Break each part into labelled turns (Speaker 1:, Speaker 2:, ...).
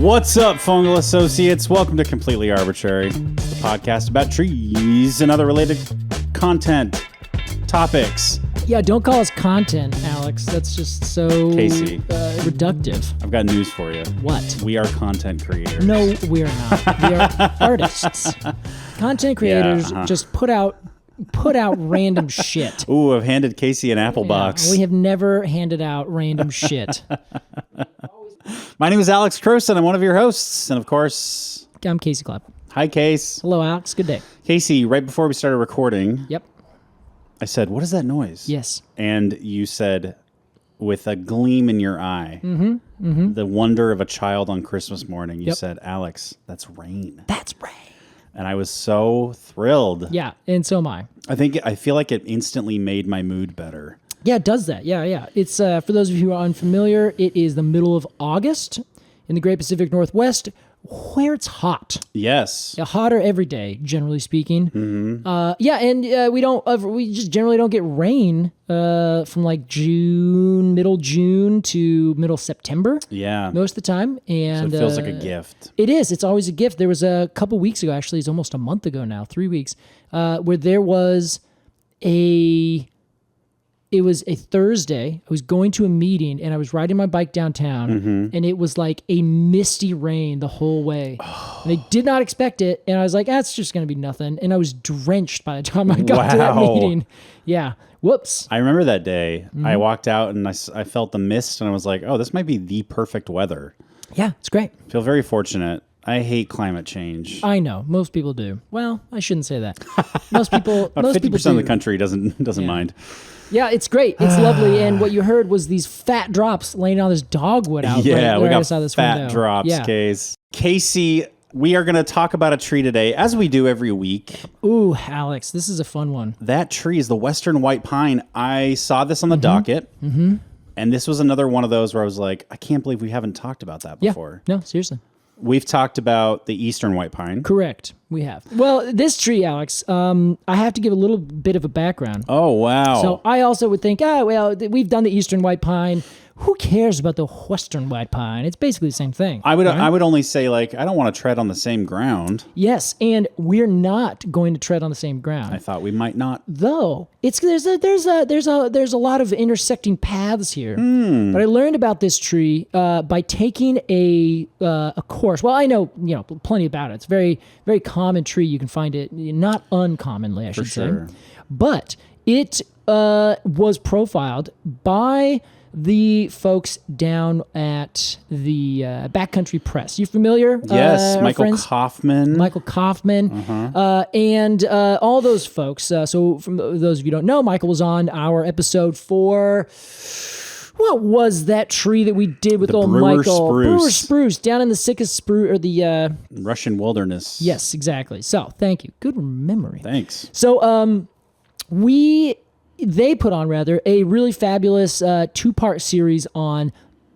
Speaker 1: What's up, fungal associates? Welcome to Completely Arbortrary, the podcast about trees and other related content topics.
Speaker 2: Yeah, don't call us content, Alex. That's just so
Speaker 1: Casey.
Speaker 2: Reductive.
Speaker 1: I've got news for you.
Speaker 2: What?
Speaker 1: We are content creators.
Speaker 2: No, we're not. We are artists. Content creators just put out random shit.
Speaker 1: Ooh, I've handed Casey an apple box.
Speaker 2: We have never handed out random shit.
Speaker 1: My name is Alex Crowson. I'm one of your hosts. And of course...
Speaker 2: I'm Casey Clapp.
Speaker 1: Hi, Case.
Speaker 2: Hello, Alex. Good day.
Speaker 1: Casey, right before we started recording...
Speaker 2: Yep.
Speaker 1: I said, what is that noise?
Speaker 2: Yes.
Speaker 1: And you said, with a gleam in your eye, the wonder of a child on Christmas morning, you said, Alex, that's rain.
Speaker 2: That's rain.
Speaker 1: And I was so thrilled.
Speaker 2: Yeah, and so am I.
Speaker 1: I feel like it instantly made my mood better.
Speaker 2: Yeah, it does that. Yeah. It's for those of you who are unfamiliar, it is the middle of August in the Great Pacific Northwest, where it's hot.
Speaker 1: Yes.
Speaker 2: Yeah, hotter every day, generally speaking.
Speaker 1: Mm-hmm.
Speaker 2: We just generally don't get rain from like middle June to middle September.
Speaker 1: Yeah.
Speaker 2: Most of the time. And
Speaker 1: so it feels like a gift.
Speaker 2: It is. It's always a gift. There was a couple weeks ago, actually, it's almost a month ago now, 3 weeks, where there was It was a Thursday. I was going to a meeting and I was riding my bike downtown and it was like a misty rain the whole way. And I did not expect it. And I was like, that's just going to be nothing. And I was drenched by the time I got to that meeting. Yeah. Whoops.
Speaker 1: I remember that day. I walked out and I felt the mist and I was like, oh, this might be the perfect weather.
Speaker 2: Yeah, it's great.
Speaker 1: I feel very fortunate. I hate climate change.
Speaker 2: I know. Most people do. Well, I shouldn't say that. Most people
Speaker 1: About 50%
Speaker 2: people
Speaker 1: of the country doesn't mind.
Speaker 2: Yeah, it's great. It's lovely. And what you heard was these fat drops laying on this dogwood out
Speaker 1: we
Speaker 2: right
Speaker 1: got
Speaker 2: outside this
Speaker 1: fat
Speaker 2: window.
Speaker 1: drops,
Speaker 2: Yeah.
Speaker 1: Case. Casey, we are going to talk about a tree today, as we do every week.
Speaker 2: Ooh, Alex, this is a fun one.
Speaker 1: That tree is the western white pine. I saw this on the docket, and this was another one of those where I was like, I can't believe we haven't talked about that before.
Speaker 2: No, seriously.
Speaker 1: We've talked about the eastern white pine.
Speaker 2: Correct. We have. Well, this tree, Alex, I have to give a little bit of a background.
Speaker 1: Oh, wow.
Speaker 2: So I also would think, we've done the eastern white pine. Who cares about the western white pine? It's basically the same thing.
Speaker 1: I would only say, like, I don't want to tread on the same ground.
Speaker 2: Yes, and we're not going to tread on the same ground.
Speaker 1: I thought we might not.
Speaker 2: Though there's a lot of intersecting paths here. But I learned about this tree by taking a course. Well, I know plenty about it. It's a very, very common tree. You can find it not uncommonly, I should say. But it was profiled by the folks down at the Backcountry Press. You familiar?
Speaker 1: Yes, Michael
Speaker 2: friends?
Speaker 1: Kaufman.
Speaker 2: Michael Kaufman, and all those folks. So from those of you who don't know, Michael was on our episode for... What was that tree that we did with old
Speaker 1: Brewer
Speaker 2: Michael?
Speaker 1: Spruce.
Speaker 2: Brewer Spruce, down in the sickest spruce, or the...
Speaker 1: Russian wilderness.
Speaker 2: Yes, exactly. So, thank you. Good memory.
Speaker 1: Thanks.
Speaker 2: So, they put on a really fabulous 2-part series on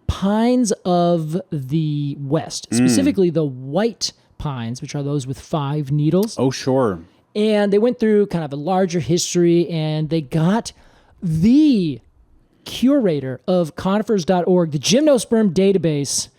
Speaker 2: pines of the West, specifically the white pines, which are those with 5 needles.
Speaker 1: Oh, sure.
Speaker 2: And they went through kind of a larger history, and they got the curator of conifers.org, the gymnosperm database,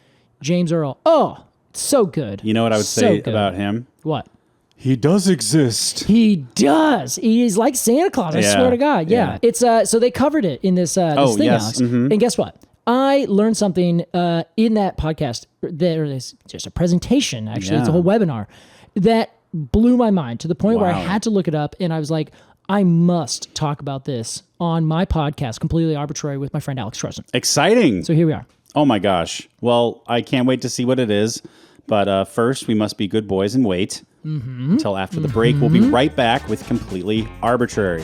Speaker 2: James Earl. Oh, so good.
Speaker 1: You know what I would say about him?
Speaker 2: What?
Speaker 1: He does exist.
Speaker 2: He does. He's like Santa Claus. I swear to God. Yeah. It's so they covered it in this thing, Alex. And guess what? I learned something in that podcast. There's just a presentation. Actually, it's a whole webinar that blew my mind to the point where I had to look it up, and I was like, I must talk about this on my podcast, Completely Arbortrary, with my friend Alex Crowson.
Speaker 1: Exciting.
Speaker 2: So here we are.
Speaker 1: Oh my gosh. Well, I can't wait to see what it is. But first, we must be good boys and wait until after the break. We'll be right back with Completely Arbortrary.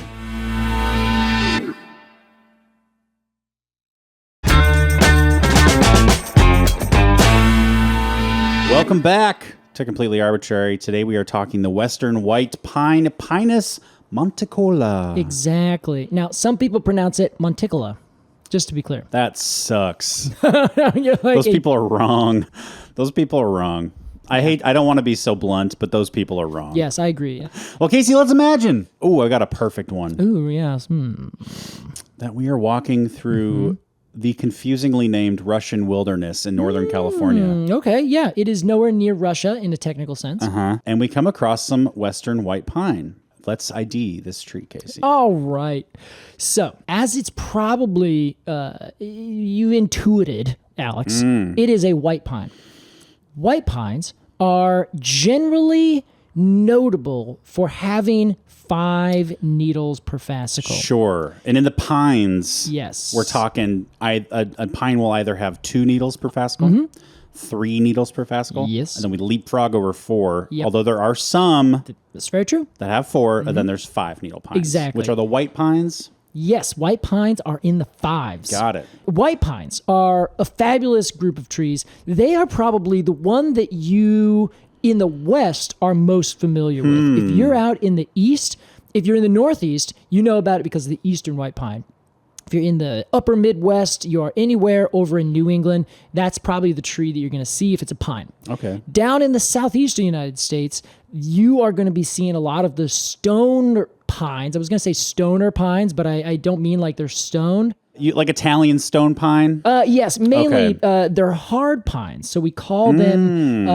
Speaker 1: Welcome back to Completely Arbortrary. Today we are talking the western white pine, Pinus monitcola.
Speaker 2: Exactly. Now, some people pronounce it monticola, just to be clear.
Speaker 1: That sucks.
Speaker 2: You're like,
Speaker 1: Those people are wrong. Those people are wrong. I don't want to be so blunt, but those people are wrong.
Speaker 2: Yes, I agree.
Speaker 1: Well, Casey, let's imagine. Oh, I got a perfect one.
Speaker 2: Ooh, yes.
Speaker 1: That we are walking through the confusingly named Russian wilderness in Northern California.
Speaker 2: Okay, yeah. It is nowhere near Russia in a technical sense.
Speaker 1: And we come across some western white pine. Let's ID this tree, Casey.
Speaker 2: All right. So, as it's probably you intuited, Alex, it is a white pine. White pines are generally notable for having 5 needles per fascicle.
Speaker 1: Sure. And in the pines,
Speaker 2: Yes.
Speaker 1: we're talking a pine will either have 2 needles per fascicle, 3 needles per fascicle.
Speaker 2: Yes.
Speaker 1: And then we leapfrog over 4,
Speaker 2: Yep.
Speaker 1: although there are some
Speaker 2: That's very true.
Speaker 1: that have 4, and then there's 5 needle pines.
Speaker 2: Exactly.
Speaker 1: Which are the white pines.
Speaker 2: Yes, white pines are in the 5s.
Speaker 1: Got it.
Speaker 2: White pines are a fabulous group of trees. They are probably the one that you in the West are most familiar with. If you're out in the East, if you're in the Northeast, you know about it because of the eastern white pine. If you're in the upper Midwest, you are anywhere over in New England, that's probably the tree that you're going to see if it's a pine.
Speaker 1: Okay.
Speaker 2: Down in the southeastern United States, you are going to be seeing a lot of the stone pines. I was going to say stoner pines, but I don't mean like they're stoned.
Speaker 1: You like Italian stone pine?
Speaker 2: Yes, mainly they're hard pines. So we call them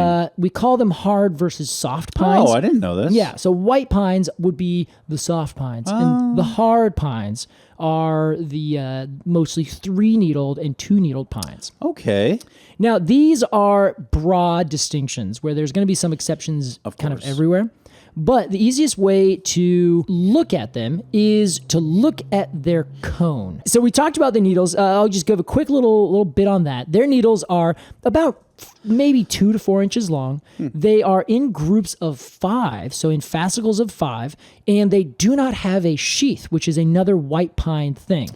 Speaker 2: hard versus soft pines.
Speaker 1: Oh, I didn't know this.
Speaker 2: Yeah, so white pines would be the soft pines, and the hard pines are the mostly 3-needled and 2-needled pines.
Speaker 1: Okay.
Speaker 2: Now, these are broad distinctions where there's going to be some exceptions kind of everywhere. But the easiest way to look at them is to look at their cone. So we talked about the needles. I'll just give a quick little bit on that. Their needles are about maybe 2 to 4 inches long. They are in groups of 5, so in fascicles of 5, and they do not have a sheath, which is another white pine thing.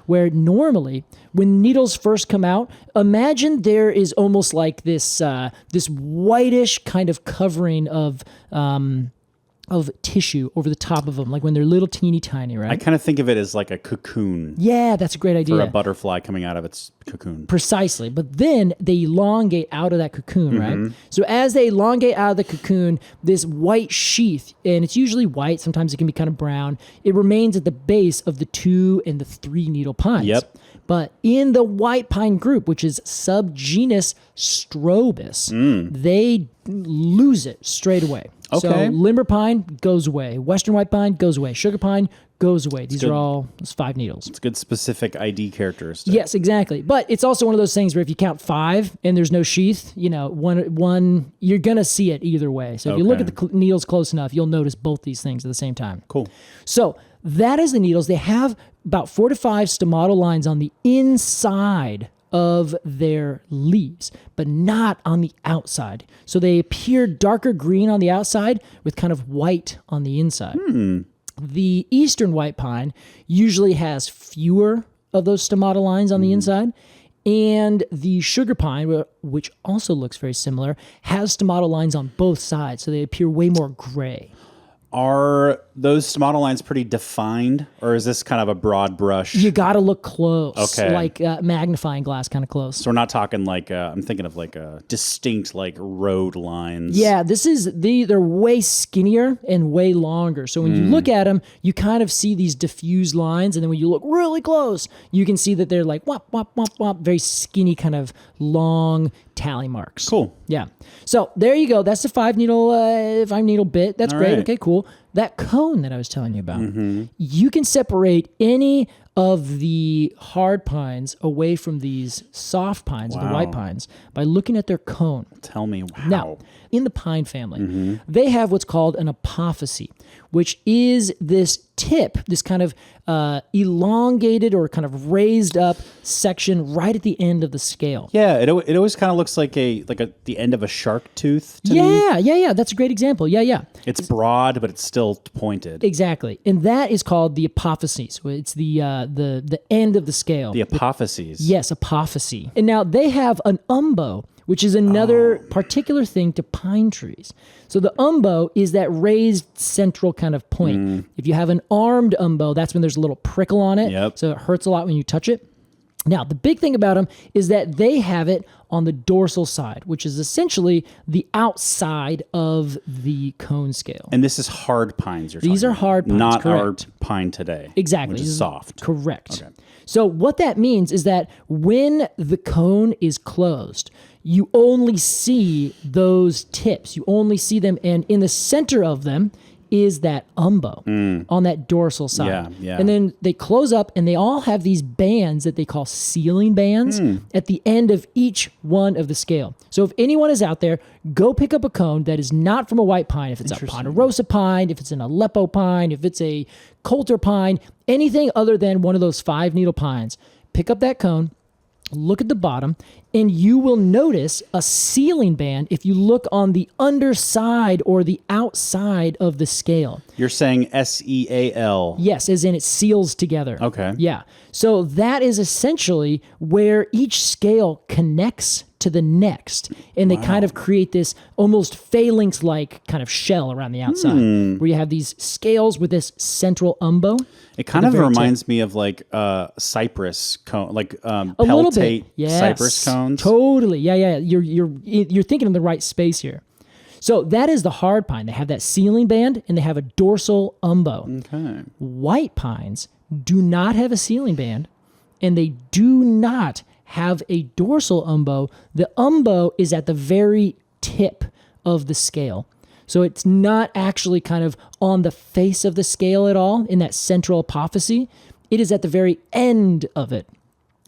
Speaker 2: Where normally, when needles first come out, imagine there is almost like this this whitish kind of covering of tissue over the top of them, like when they're little teeny tiny, right?
Speaker 1: I kind of think of it as like a cocoon
Speaker 2: Yeah, that's a great idea.
Speaker 1: for a butterfly coming out of its cocoon.
Speaker 2: Precisely. But then they elongate out of that cocoon, right? So as they elongate out of the cocoon, this white sheath, and it's usually white, sometimes it can be kind of brown, it remains at the base of the 2 and the 3 needle pines.
Speaker 1: Yep.
Speaker 2: But in the white pine group, which is subgenus strobus, they lose it straight away. So
Speaker 1: Okay.
Speaker 2: limber pine goes away. Western white pine goes away. Sugar pine goes away. These are all 5 needles.
Speaker 1: It's a good specific ID characteristic.
Speaker 2: Yes, exactly. But it's also one of those things where if you count 5 and there's no sheath, one you're gonna see it either way. So if you look at the needles close enough, you'll notice both these things at the same time.
Speaker 1: Cool.
Speaker 2: So that is the needles. They have about 4 to 5 stomatal lines on the inside of their leaves, but not on the outside. So they appear darker green on the outside with kind of white on the inside. The eastern white pine usually has fewer of those stomatal lines on the inside. And the sugar pine, which also looks very similar, has stomatal lines on both sides. So they appear way more gray.
Speaker 1: Are those stomatal lines pretty defined, or is this kind of a broad brush?
Speaker 2: You got to look close,
Speaker 1: Okay.
Speaker 2: like magnifying glass kind of close.
Speaker 1: So we're not talking like I'm thinking of like a distinct like road lines.
Speaker 2: Yeah, they're way skinnier and way longer. So when you look at them, you kind of see these diffused lines, and then when you look really close, you can see that they're like wop wop wop wop, very skinny kind of long tally marks.
Speaker 1: Cool.
Speaker 2: Yeah. So there you go. That's the 5 needle bit. That's
Speaker 1: All
Speaker 2: great.
Speaker 1: right.
Speaker 2: Okay, cool. That cone that I was telling you about, you can separate any of the hard pines away from these soft pines, the white pines, by looking at their cone.
Speaker 1: Tell me how.
Speaker 2: Now, in the pine family, they have what's called an apophyse, which is this tip, this kind of elongated or kind of raised up section right at the end of the scale.
Speaker 1: Yeah, it always kind of looks like the end of a shark tooth to me.
Speaker 2: Yeah. That's a great example. Yeah.
Speaker 1: It's broad, but it's still pointed.
Speaker 2: Exactly. And that is called the apophyse. So it's the end of the scale.
Speaker 1: The apophyses.
Speaker 2: Yes, apophyse. And now they have an umbo, which is another particular thing to pine trees. So the umbo is that raised central kind of point. If you have an armed umbo, that's when there's a little prickle on it.
Speaker 1: Yep.
Speaker 2: So it hurts a lot when you touch it. Now, the big thing about them is that they have it on the dorsal side, which is essentially the outside of the cone scale.
Speaker 1: And this is hard pines you're
Speaker 2: These
Speaker 1: talking
Speaker 2: are
Speaker 1: about,
Speaker 2: hard pines,
Speaker 1: not
Speaker 2: correct.
Speaker 1: our pine today.
Speaker 2: Exactly.
Speaker 1: Which is soft.
Speaker 2: Correct.
Speaker 1: Okay.
Speaker 2: So what that means is that when the cone is closed, you only see those tips. You only see them, and in the center of them is that umbo on that dorsal side.
Speaker 1: Yeah, yeah.
Speaker 2: And then they close up, and they all have these bands that they call sealing bands at the end of each one of the scale. So if anyone is out there, go pick up a cone that is not from a white pine. If it's a ponderosa pine, if it's an Aleppo pine, if it's a Coulter pine, anything other than one of those 5-needle pines, pick up that cone, look at the bottom, and you will notice a sealing band if you look on the underside or the outside of the scale.
Speaker 1: You're saying SEAL.
Speaker 2: Yes, as in it seals together.
Speaker 1: Okay.
Speaker 2: Yeah. So that is essentially where each scale connects to the next. And they kind of create this almost phalanx-like kind of shell around the outside where you have these scales with this central umbo.
Speaker 1: It kind of reminds me of like cypress cone, like
Speaker 2: A little bit.
Speaker 1: peltate
Speaker 2: Yes.
Speaker 1: cypress cones.
Speaker 2: Totally. Yeah. You're thinking in the right space here. So that is the hard pine. They have that sealing band and they have a dorsal umbo.
Speaker 1: Okay.
Speaker 2: White pines do not have a sealing band and they do not have a dorsal umbo. The umbo is at the very tip of the scale. So it's not actually kind of on the face of the scale at all in that central apophyse. It is at the very end of it.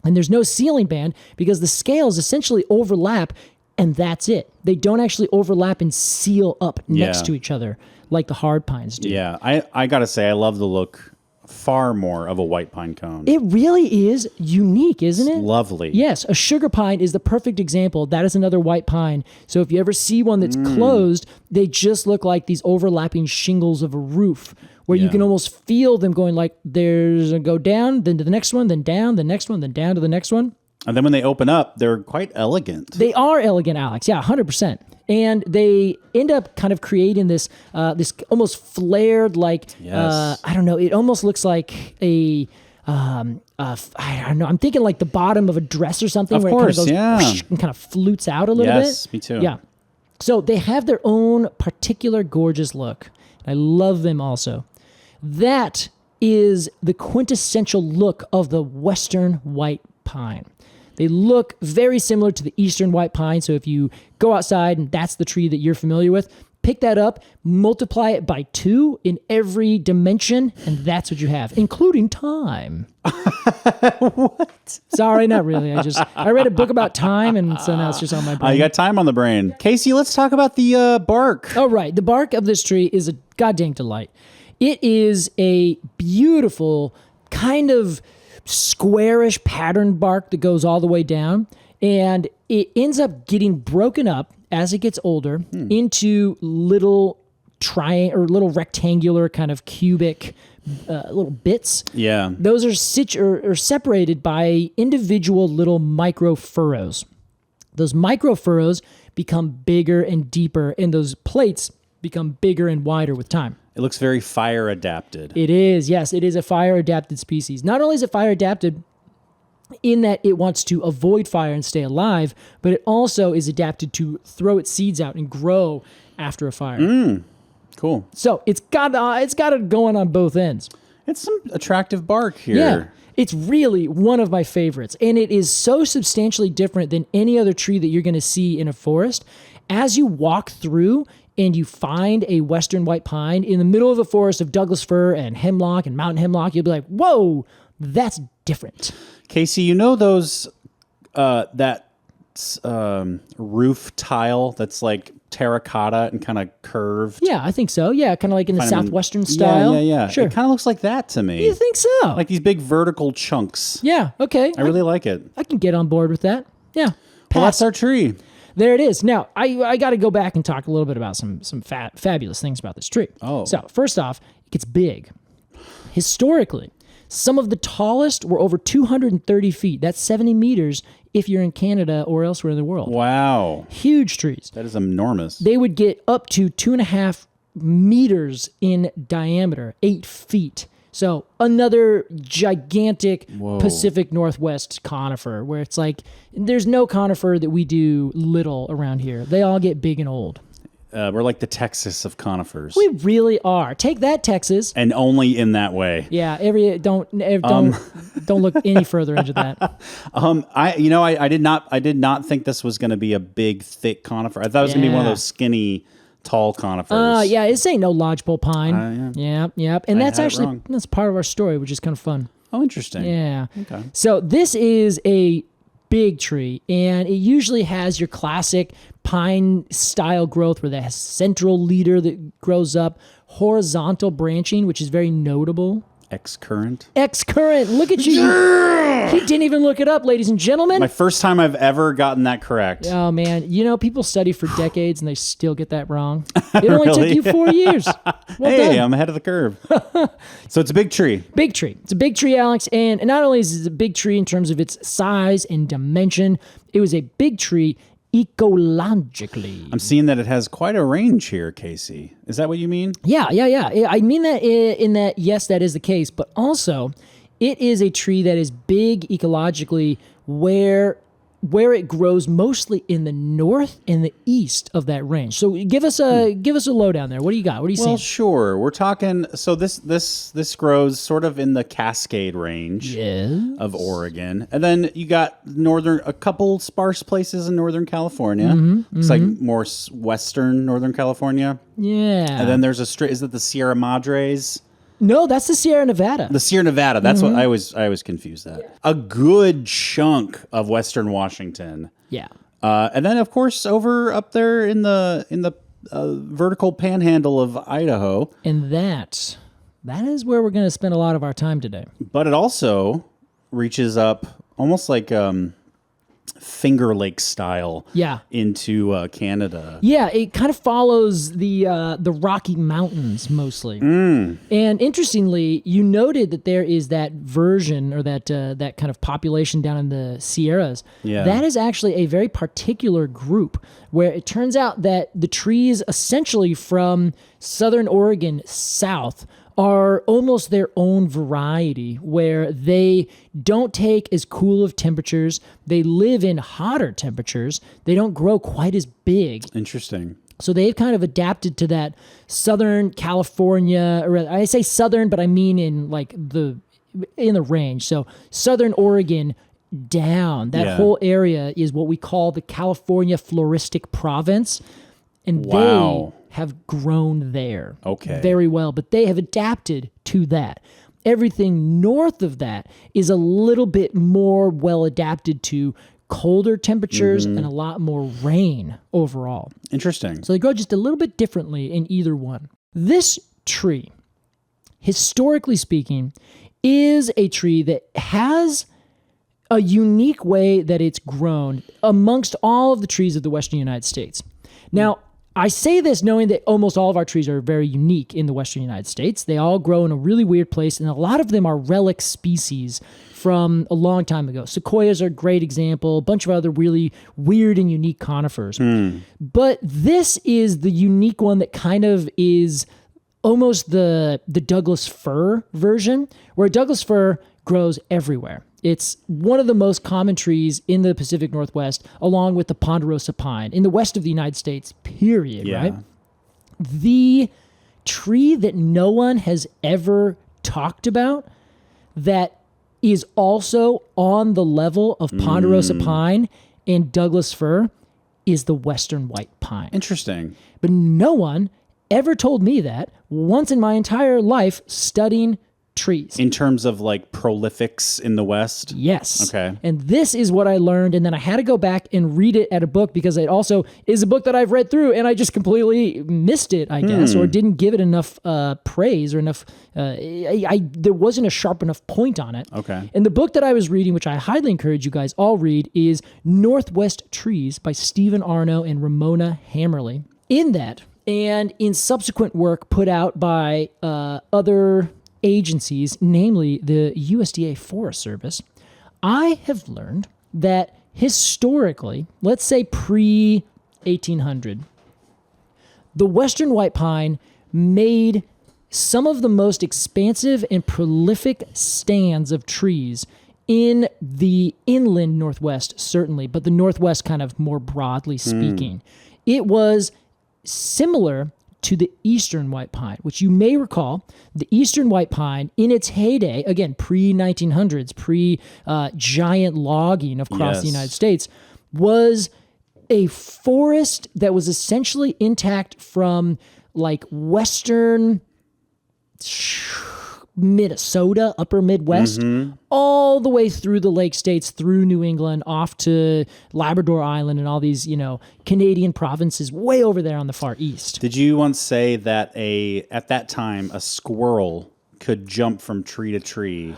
Speaker 2: And there's no sealing band because the scales essentially overlap and that's it. They don't actually overlap and seal up next to each other like the hard pines do.
Speaker 1: Yeah, I gotta say, I love the look far more of a white pine cone.
Speaker 2: It really is unique, isn't it?
Speaker 1: Lovely.
Speaker 2: Yes, a sugar pine is the perfect example. That is another white pine. So if you ever see one that's closed, they just look like these overlapping shingles of a roof where you can almost feel them going like there's a go down, then to the next one, then down, the next one, then down to the next one.
Speaker 1: And then when they open up, they're quite elegant.
Speaker 2: They are elegant, Alex. Yeah, 100%. And they end up kind of creating this this almost flared like, I don't know, it almost looks like I don't know, I'm thinking like the bottom of a dress or something.
Speaker 1: Of
Speaker 2: where
Speaker 1: course,
Speaker 2: it kind of goes and kind of flutes out a little bit.
Speaker 1: Yes, me too.
Speaker 2: Yeah. So they have their own particular gorgeous look. I love them also. That is the quintessential look of the Western white pine. They look very similar to the Eastern white pine. So if you go outside and that's the tree that you're familiar with, pick that up, multiply it by 2 in every dimension, and that's what you have, including time.
Speaker 1: What?
Speaker 2: Sorry, not really. I read a book about time, and so now it's just on my brain.
Speaker 1: You got time on the brain. Casey, let's talk about the bark.
Speaker 2: Oh, right. The bark of this tree is a goddamn delight. It is a beautiful kind of squarish patterned bark that goes all the way down, and it ends up getting broken up as it gets older into little little rectangular kind of cubic little bits.
Speaker 1: Yeah.
Speaker 2: Those are separated by individual little micro furrows. Those micro furrows become bigger and deeper, and those plates become bigger and wider with time.
Speaker 1: It looks very fire adapted.
Speaker 2: It is, yes. It is a fire-adapted species. Not only is it fire-adapted in that it wants to avoid fire and stay alive, but it also is adapted to throw its seeds out and grow after a fire.
Speaker 1: Cool.
Speaker 2: So it's got it going on both ends.
Speaker 1: It's some attractive bark here.
Speaker 2: Yeah. It's really one of my favorites, and it is so substantially different than any other tree that you're going to see in a forest. As you walk through and you find a Western white pine in the middle of a forest of Douglas fir and hemlock and mountain hemlock, you'll be like, whoa, that's different.
Speaker 1: Casey, you know those, roof tile that's like terracotta and kind of curved?
Speaker 2: Yeah, I think so. Yeah, kind of like in the
Speaker 1: Kind of
Speaker 2: Southwestern style.
Speaker 1: Yeah.
Speaker 2: Sure.
Speaker 1: It kind of looks like that to me.
Speaker 2: You think so?
Speaker 1: Like these big vertical chunks.
Speaker 2: Yeah, okay.
Speaker 1: I really like it.
Speaker 2: I can get on board with that. Yeah.
Speaker 1: Well, that's
Speaker 2: Pass.
Speaker 1: our tree.
Speaker 2: There it is. Now, I got to go back and talk a little bit about some fabulous things about this tree.
Speaker 1: Oh.
Speaker 2: So, first off, it gets big. Historically, some of the tallest were over 230 feet. That's 70 meters if you're in Canada or elsewhere in the world.
Speaker 1: Wow.
Speaker 2: Huge trees.
Speaker 1: That is enormous.
Speaker 2: They would get up to 2.5 meters in diameter, 8 feet, So another gigantic Pacific Northwest conifer where it's like there's no conifer that we do little around here. They all get big and old.
Speaker 1: We're like the Texas of conifers.
Speaker 2: We really are. Take that, Texas.
Speaker 1: And only in that way.
Speaker 2: Yeah, don't look any further into that.
Speaker 1: I did not think this was going to be a big, thick conifer. I thought it was going to be one of those skinny, tall conifers.
Speaker 2: Yeah, it's ain't no lodgepole pine. Yep. And that's part of our story, which is kind of fun.
Speaker 1: Oh, interesting.
Speaker 2: Yeah.
Speaker 1: Okay.
Speaker 2: So this is a big tree, and it usually has your classic pine style growth where that central leader that grows up, horizontal branching, which is very notable.
Speaker 1: X-current.
Speaker 2: Look at you. He didn't even look it up, ladies and gentlemen.
Speaker 1: My first time I've ever gotten that correct.
Speaker 2: Oh, man. People study for decades and they still get that wrong. It only took you 4 years. Well
Speaker 1: hey,
Speaker 2: done.
Speaker 1: I'm ahead of the curve. So it's a big tree.
Speaker 2: Big tree. It's a big tree, Alex. And not only is it a big tree in terms of its size and dimension, it was a big tree ecologically.
Speaker 1: I'm seeing that it has quite a range here, Casey. Is that what you mean?
Speaker 2: Yeah. I mean that in that, yes, that is the case, but also it is a tree that is big ecologically where it grows mostly in the north and the east of that range. So give us a lowdown there. What do you got? What are you seeing?
Speaker 1: Well, sure. We're talking. So this grows sort of in the Cascade Range of Oregon, and then you got a couple sparse places in Northern California. It's like more western Northern California.
Speaker 2: Yeah.
Speaker 1: And then there's is it the Sierra Madres?
Speaker 2: No, that's the Sierra Nevada.
Speaker 1: The Sierra Nevada. That's what I was confused at. Yeah. A good chunk of Western Washington.
Speaker 2: Yeah.
Speaker 1: And then of course up there in the vertical panhandle of Idaho.
Speaker 2: And that is where we're going to spend a lot of our time today.
Speaker 1: But it also reaches up almost like Finger Lake style into Canada.
Speaker 2: Yeah, it kind of follows the Rocky Mountains mostly. And interestingly, you noted that there is that version or that kind of population down in the Sierras.
Speaker 1: Yeah.
Speaker 2: That is actually a very particular group where it turns out that the trees essentially from southern Oregon south are almost their own variety where they don't take as cool of temperatures. They live in hotter temperatures. They don't grow quite as big.
Speaker 1: Interesting.
Speaker 2: So they've kind of adapted to that Southern California, or I say Southern, but I mean in the range. So Southern Oregon down, that whole area is what we call the California Floristic Province. And they have grown there very well, but they have adapted to that. Everything north of that is a little bit more well adapted to colder temperatures and a lot more rain overall.
Speaker 1: Interesting.
Speaker 2: So they grow just a little bit differently in either one. This tree, historically speaking, is a tree that has a unique way that it's grown amongst all of the trees of the Western United States. Now, I say this knowing that almost all of our trees are very unique in the Western United States. They all grow in a really weird place, and a lot of them are relic species from a long time ago. Sequoias are a great example, a bunch of other really weird and unique conifers. But this is the unique one that kind of is almost the Douglas fir version, where Douglas fir grows everywhere. It's one of the most common trees in the Pacific Northwest, along with the ponderosa pine in the west of the United States, period, right? The tree that no one has ever talked about that is also on the level of ponderosa pine and Douglas fir is the western white pine.
Speaker 1: Interesting.
Speaker 2: But no one ever told me that once in my entire life studying trees.
Speaker 1: In terms of like prolifics in the West?
Speaker 2: Yes.
Speaker 1: Okay.
Speaker 2: And this is what I learned. And then I had to go back and read it at a book because it also is a book that I've read through and I just completely missed it, I guess, or didn't give it enough praise or enough, there wasn't a sharp enough point on it.
Speaker 1: Okay.
Speaker 2: And the book that I was reading, which I highly encourage you guys all read, is Northwest Trees by Stephen Arno and Ramona Hammerly. In that, and in subsequent work put out by other agencies, namely the USDA Forest Service, I have learned that historically, let's say pre-1800, the western white pine made some of the most expansive and prolific stands of trees in the inland Northwest, certainly, but the Northwest kind of more broadly speaking. It was similar to the eastern white pine, which you may recall, the eastern white pine in its heyday, again, pre-1900s, pre-giant logging across the United States, was a forest that was essentially intact from like western Minnesota, upper Midwest, all the way through the Lake States, through New England, off to Labrador Island and all these, Canadian provinces way over there on the far east.
Speaker 1: Did you once say that at that time, a squirrel could jump from tree to tree?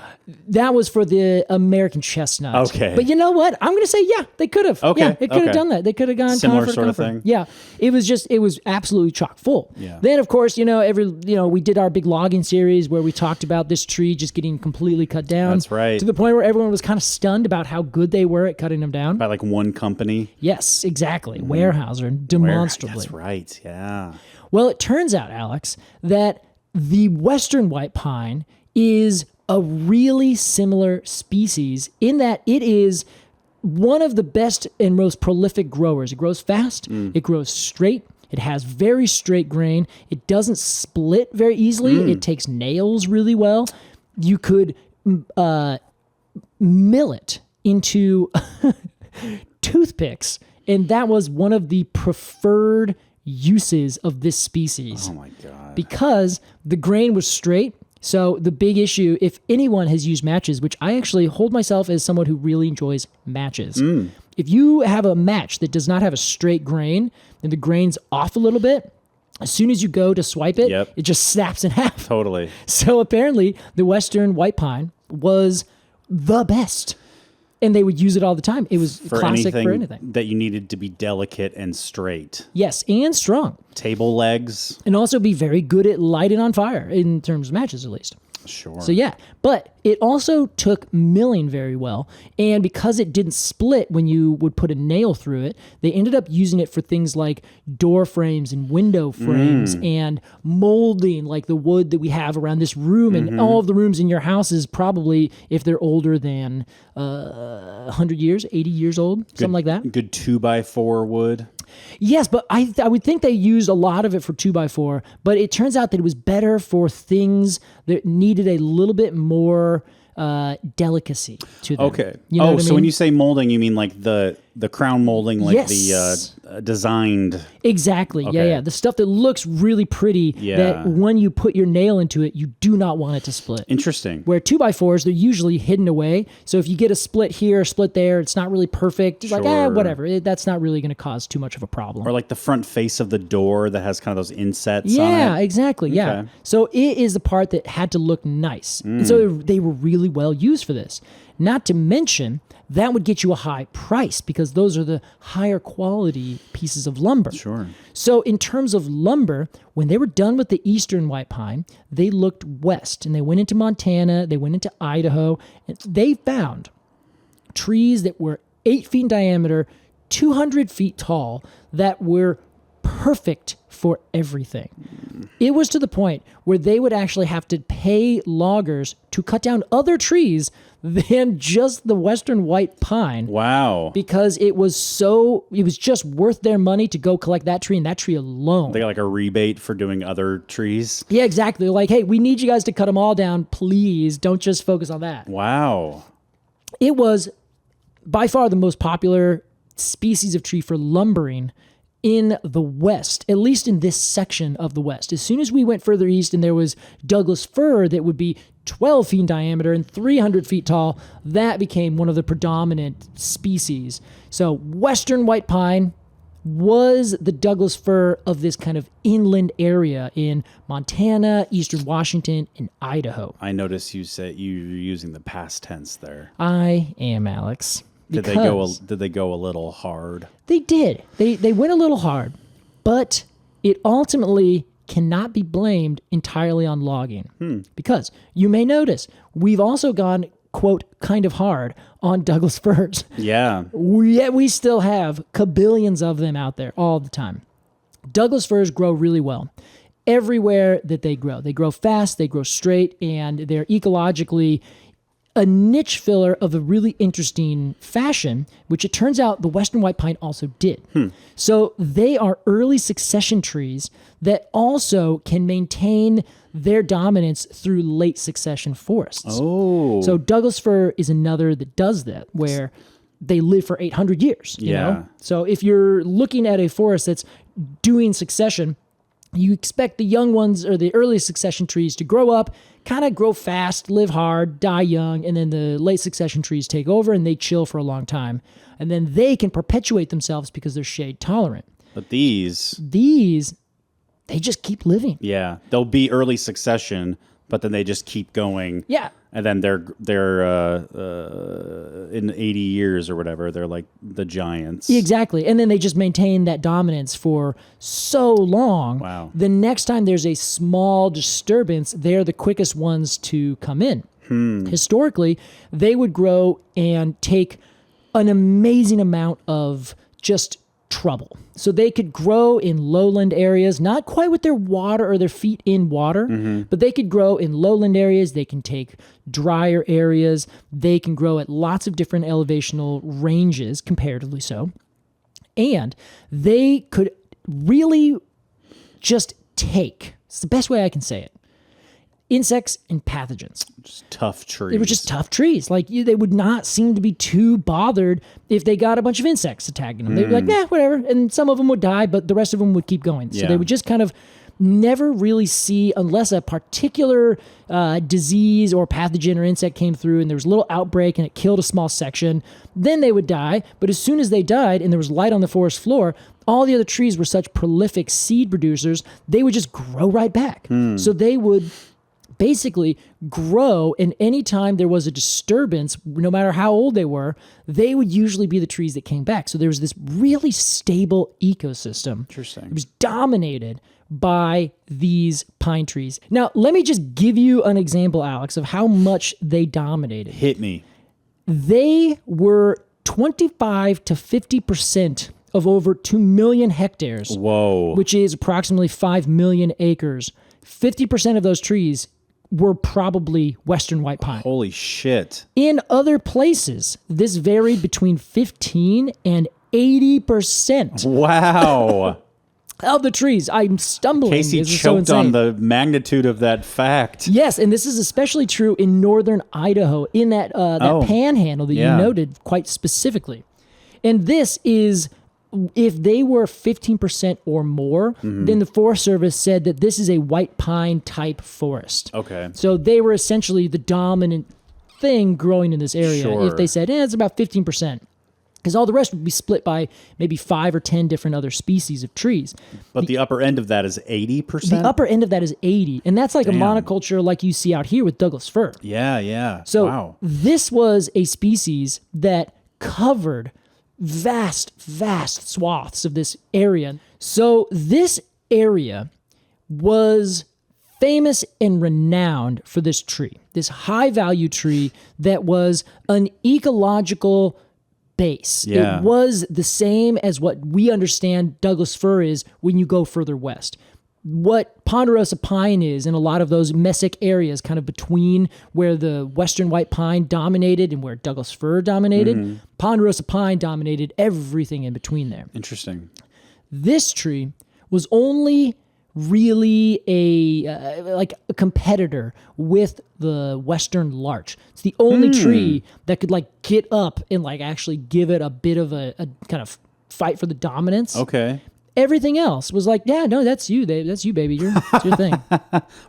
Speaker 2: That was for the American chestnut.
Speaker 1: Okay.
Speaker 2: But you know what? I'm going to say, yeah, they could have.
Speaker 1: Okay.
Speaker 2: Yeah, it could have done that. They could have gone
Speaker 1: similar sort of thing.
Speaker 2: Yeah. It was absolutely chock full.
Speaker 1: Yeah.
Speaker 2: Then, of course, we did our big logging series where we talked about this tree just getting completely cut down.
Speaker 1: That's right.
Speaker 2: To the point where everyone was kind of stunned about how good they were at cutting them down.
Speaker 1: By like one company?
Speaker 2: Yes, exactly. Weyerhaeuser, demonstrably.
Speaker 1: That's right, yeah.
Speaker 2: Well, it turns out, Alex, that the western white pine is a really similar species in that it is one of the best and most prolific growers. It grows fast. It grows straight. It has very straight grain. It doesn't split very easily. It takes nails really well. You could mill it into toothpicks, and that was one of the preferred uses of this species.
Speaker 1: Oh my God.
Speaker 2: Because the grain was straight. So the big issue, if anyone has used matches, which I actually hold myself as someone who really enjoys matches. If you have a match that does not have a straight grain and the grain's off a little bit, as soon as you go to swipe it, it just snaps in half.
Speaker 1: Totally.
Speaker 2: So apparently the western white pine was the best. And they would use it all the time. It was classic for anything.
Speaker 1: That you needed to be delicate and straight.
Speaker 2: Yes, and strong.
Speaker 1: Table legs.
Speaker 2: And also be very good at lighting on fire, in terms of matches at least.
Speaker 1: Sure.
Speaker 2: So yeah, but it also took milling very well. And because it didn't split when you would put a nail through it, they ended up using it for things like door frames and window frames and molding, like the wood that we have around this room. And all of the rooms in your house is probably, if they're older than 100 years, 80 years old, something like that.
Speaker 1: Good 2x4 wood.
Speaker 2: Yes, but I would think they used a lot of it for 2x4, but it turns out that it was better for things that needed a little bit more delicacy to them.
Speaker 1: Okay.
Speaker 2: You know
Speaker 1: so when you say molding, you mean like the crown molding, like the designed.
Speaker 2: Exactly.
Speaker 1: Okay.
Speaker 2: Yeah. The stuff that looks really pretty that when you put your nail into it, you do not want it to split.
Speaker 1: Interesting.
Speaker 2: Where 2x4s, they're usually hidden away. So if you get a split here, a split there, it's not really perfect. It's like, whatever. That's not really going to cause too much of a problem.
Speaker 1: Or like the front face of the door that has kind of those insets on it.
Speaker 2: Yeah, exactly. Okay. Yeah. So it is the part that had to look nice. And so they were really well used for this. Not to mention, that would get you a high price because those are the higher quality pieces of lumber.
Speaker 1: Sure.
Speaker 2: So in terms of lumber, when they were done with the eastern white pine, they looked west and they went into Montana, they went into Idaho, and they found trees that were 8 feet in diameter, 200 feet tall, that were perfect for everything. It was to the point where they would actually have to pay loggers to cut down other trees than just the western white pine.
Speaker 1: Wow.
Speaker 2: Because it was just worth their money to go collect that tree and that tree alone.
Speaker 1: They got like a rebate for doing other trees.
Speaker 2: Yeah, exactly. Like, hey, we need you guys to cut them all down. Please don't just focus on that.
Speaker 1: Wow.
Speaker 2: It was by far the most popular species of tree for lumbering in the West, at least in this section of the West. As soon as we went further east and there was Douglas fir that would be 12 feet in diameter and 300 feet tall, that became one of the predominant species. So western white pine was the Douglas fir of this kind of inland area in Montana, eastern Washington, and Idaho.
Speaker 1: I notice you're using the past tense there.
Speaker 2: I am, Alex.
Speaker 1: Did they go a little hard?
Speaker 2: They did. They went a little hard, but it ultimately cannot be blamed entirely on logging. Because you may notice we've also gone, quote, kind of hard on Douglas firs.
Speaker 1: Yeah.
Speaker 2: Yet we still have kabillions of them out there all the time. Douglas firs grow really well. everywhere that they grow. They grow fast, they grow straight, and they're ecologically a niche filler of a really interesting fashion, which it turns out the Western white pine also did. So they are early succession trees that also can maintain their dominance through late succession forests.
Speaker 1: Oh.
Speaker 2: So Douglas fir is another that does that, where they live for 800 years. You know? So if you're looking at a forest that's doing succession, you expect the young ones or the early succession trees to grow up, kind of grow fast, live hard, die young, and then the late succession trees take over and they chill for a long time. And then they can perpetuate themselves because they're shade tolerant.
Speaker 1: But these,
Speaker 2: they just keep living.
Speaker 1: yeah, they'll be early succession, but then they just keep going.
Speaker 2: Yeah.
Speaker 1: And then they're in 80 years or whatever, they're like the giants.
Speaker 2: Exactly. And then they just maintain that dominance for so long.
Speaker 1: Wow.
Speaker 2: The next time there's a small disturbance, they're the quickest ones to come in. Historically, they would grow and take an amazing amount of just trouble. So they could grow in lowland areas, not quite with their water or their feet in water, but they could grow in lowland areas. They can take drier areas. They can grow at lots of different elevational ranges, comparatively so. And they could really just take, it's the best way I can say it, insects and pathogens.
Speaker 1: Just tough trees.
Speaker 2: They were just tough trees. Like they would not seem to be too bothered if they got a bunch of insects attacking them. They'd be like, nah, whatever. And some of them would die, but the rest of them would keep going. So they would just kind of never really see, unless a particular disease or pathogen or insect came through and there was a little outbreak and it killed a small section, then they would die. But as soon as they died and there was light on the forest floor, all the other trees were such prolific seed producers, they would just grow right back. So they would basically grow, and anytime there was a disturbance, no matter how old they were, they would usually be the trees that came back. So there was this really stable ecosystem.
Speaker 1: Interesting.
Speaker 2: It was dominated by these pine trees. Now, let me just give you an example, Alex, of how much they dominated.
Speaker 1: Hit me.
Speaker 2: They were 25 to 50% of over 2 million hectares.
Speaker 1: Whoa.
Speaker 2: Which is approximately 5 million acres. 50% of those trees were probably Western white pine.
Speaker 1: Holy shit.
Speaker 2: In other places, this varied between 15 and 80%.
Speaker 1: Wow.
Speaker 2: Of the trees. I'm stumbling.
Speaker 1: Casey
Speaker 2: This is so
Speaker 1: choked
Speaker 2: insane.
Speaker 1: on the magnitude of that fact.
Speaker 2: Yes, and this is especially true in northern Idaho, in that panhandle that you noted quite specifically. And this is, if they were 15% or more, then the Forest Service said that this is a white pine type forest.
Speaker 1: Okay.
Speaker 2: So they were essentially the dominant thing growing in this area.
Speaker 1: Sure.
Speaker 2: If they said, it's about 15%. Because all the rest would be split by maybe 5 or 10 different other species of trees.
Speaker 1: But the upper end of that is 80%?
Speaker 2: The upper end of that is 80. And that's like a monoculture like you see out here with Douglas fir.
Speaker 1: Yeah, yeah.
Speaker 2: So
Speaker 1: wow.
Speaker 2: this was a species that covered vast swaths of this area. So this area was famous and renowned for this tree, this high value tree that was an ecological base.
Speaker 1: Yeah.
Speaker 2: It was the same as what we understand Douglas fir is when you go further west. What ponderosa pine is in a lot of those mesic areas, kind of between where the western white pine dominated and where Douglas fir dominated, ponderosa pine dominated everything in between there.
Speaker 1: Interesting.
Speaker 2: This tree was only really a competitor with the western larch. It's the only tree that could get up and actually give it a bit of a kind of fight for the dominance.
Speaker 1: Okay.
Speaker 2: Everything else was like, yeah, no, that's you, that's you, baby. It's your thing.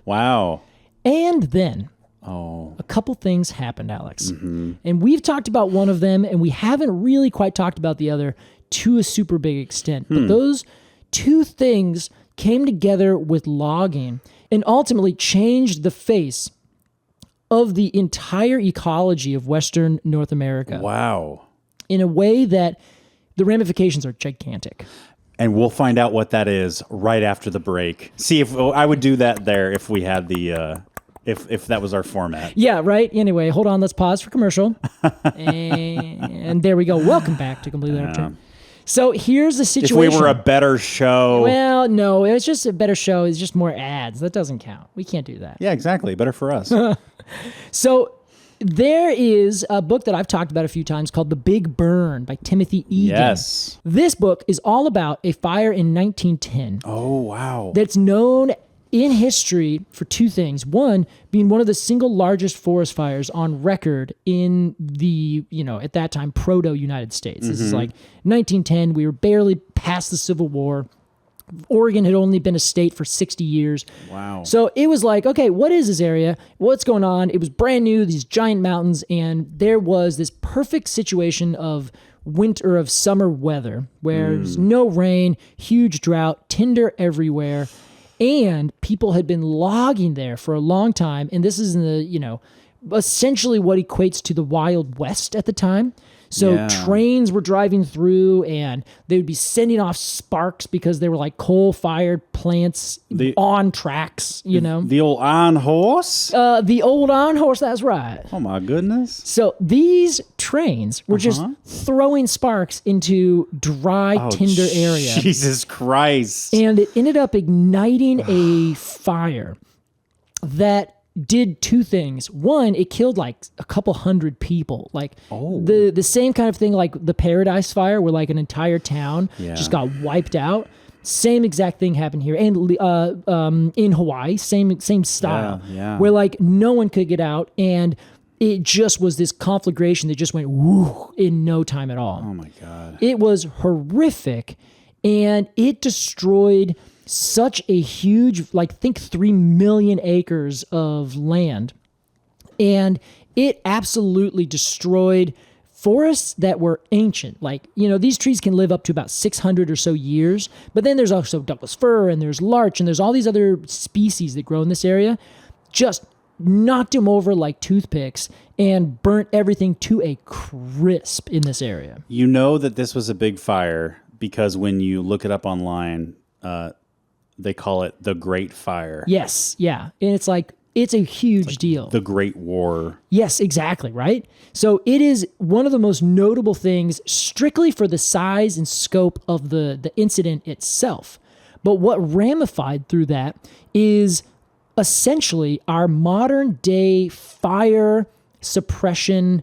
Speaker 1: Wow.
Speaker 2: And then a couple things happened, Alex. And we've talked about one of them, and we haven't really quite talked about the other to a super big extent. But those two things came together with logging and ultimately changed the face of the entire ecology of Western North America.
Speaker 1: Wow. In
Speaker 2: a way that the ramifications are gigantic.
Speaker 1: And we'll find out what that is right after the break. See, if I would do that there if we had the if that was our format.
Speaker 2: Yeah, right. Anyway, hold on. Let's pause for commercial. And there we go. Welcome back to Completely Arbortrary. So here's the situation.
Speaker 1: If we were a better show.
Speaker 2: Well, no, it's just a better show. It's just more ads. That doesn't count. We can't do that.
Speaker 1: Yeah, exactly. Better for us.
Speaker 2: So there is a book that I've talked about a few times called The Big Burn by Timothy Egan.
Speaker 1: Yes.
Speaker 2: This book is all about a fire in 1910.
Speaker 1: Oh, wow.
Speaker 2: That's known in history for two things. One, being one of the single largest forest fires on record in the, at that time, proto-United States. This is like 1910. We were barely past the Civil War. Oregon had only been a state for 60 years.
Speaker 1: Wow.
Speaker 2: So it was like, okay, what is this area? What's going on? It was brand new, these giant mountains, and there was this perfect situation of summer weather where there's no rain, huge drought, tinder everywhere. And people had been logging there for a long time. And this is in the, essentially what equates to the Wild West at the time. So trains were driving through and they would be sending off sparks because they were like coal-fired plants on tracks,
Speaker 1: The old iron horse?
Speaker 2: The old iron horse, that's right.
Speaker 1: Oh, my goodness.
Speaker 2: So these trains were just throwing sparks into dry, tinder area.
Speaker 1: Jesus Christ.
Speaker 2: And it ended up igniting a fire that did two things. One, it killed like a couple hundred people. Like the same kind of thing like the Paradise Fire where like an entire town just got wiped out. Same exact thing happened here. And in Hawaii, same style. Where like no one could get out and it just was this conflagration that just went whoo in no time at all.
Speaker 1: Oh my God.
Speaker 2: It was horrific and it destroyed such a huge, think 3 million acres of land. And it absolutely destroyed forests that were ancient. These trees can live up to about 600 or so years. But then there's also Douglas fir and there's larch and there's all these other species that grow in this area. Just knocked them over like toothpicks and burnt everything to a crisp in this area.
Speaker 1: You know that this was a big fire because when you look it up online, they call it the Great Fire.
Speaker 2: Yes, yeah. And it's a huge deal.
Speaker 1: The Great War.
Speaker 2: Yes, exactly, right? So it is one of the most notable things strictly for the size and scope of the incident itself. But what ramified through that is essentially our modern day fire suppression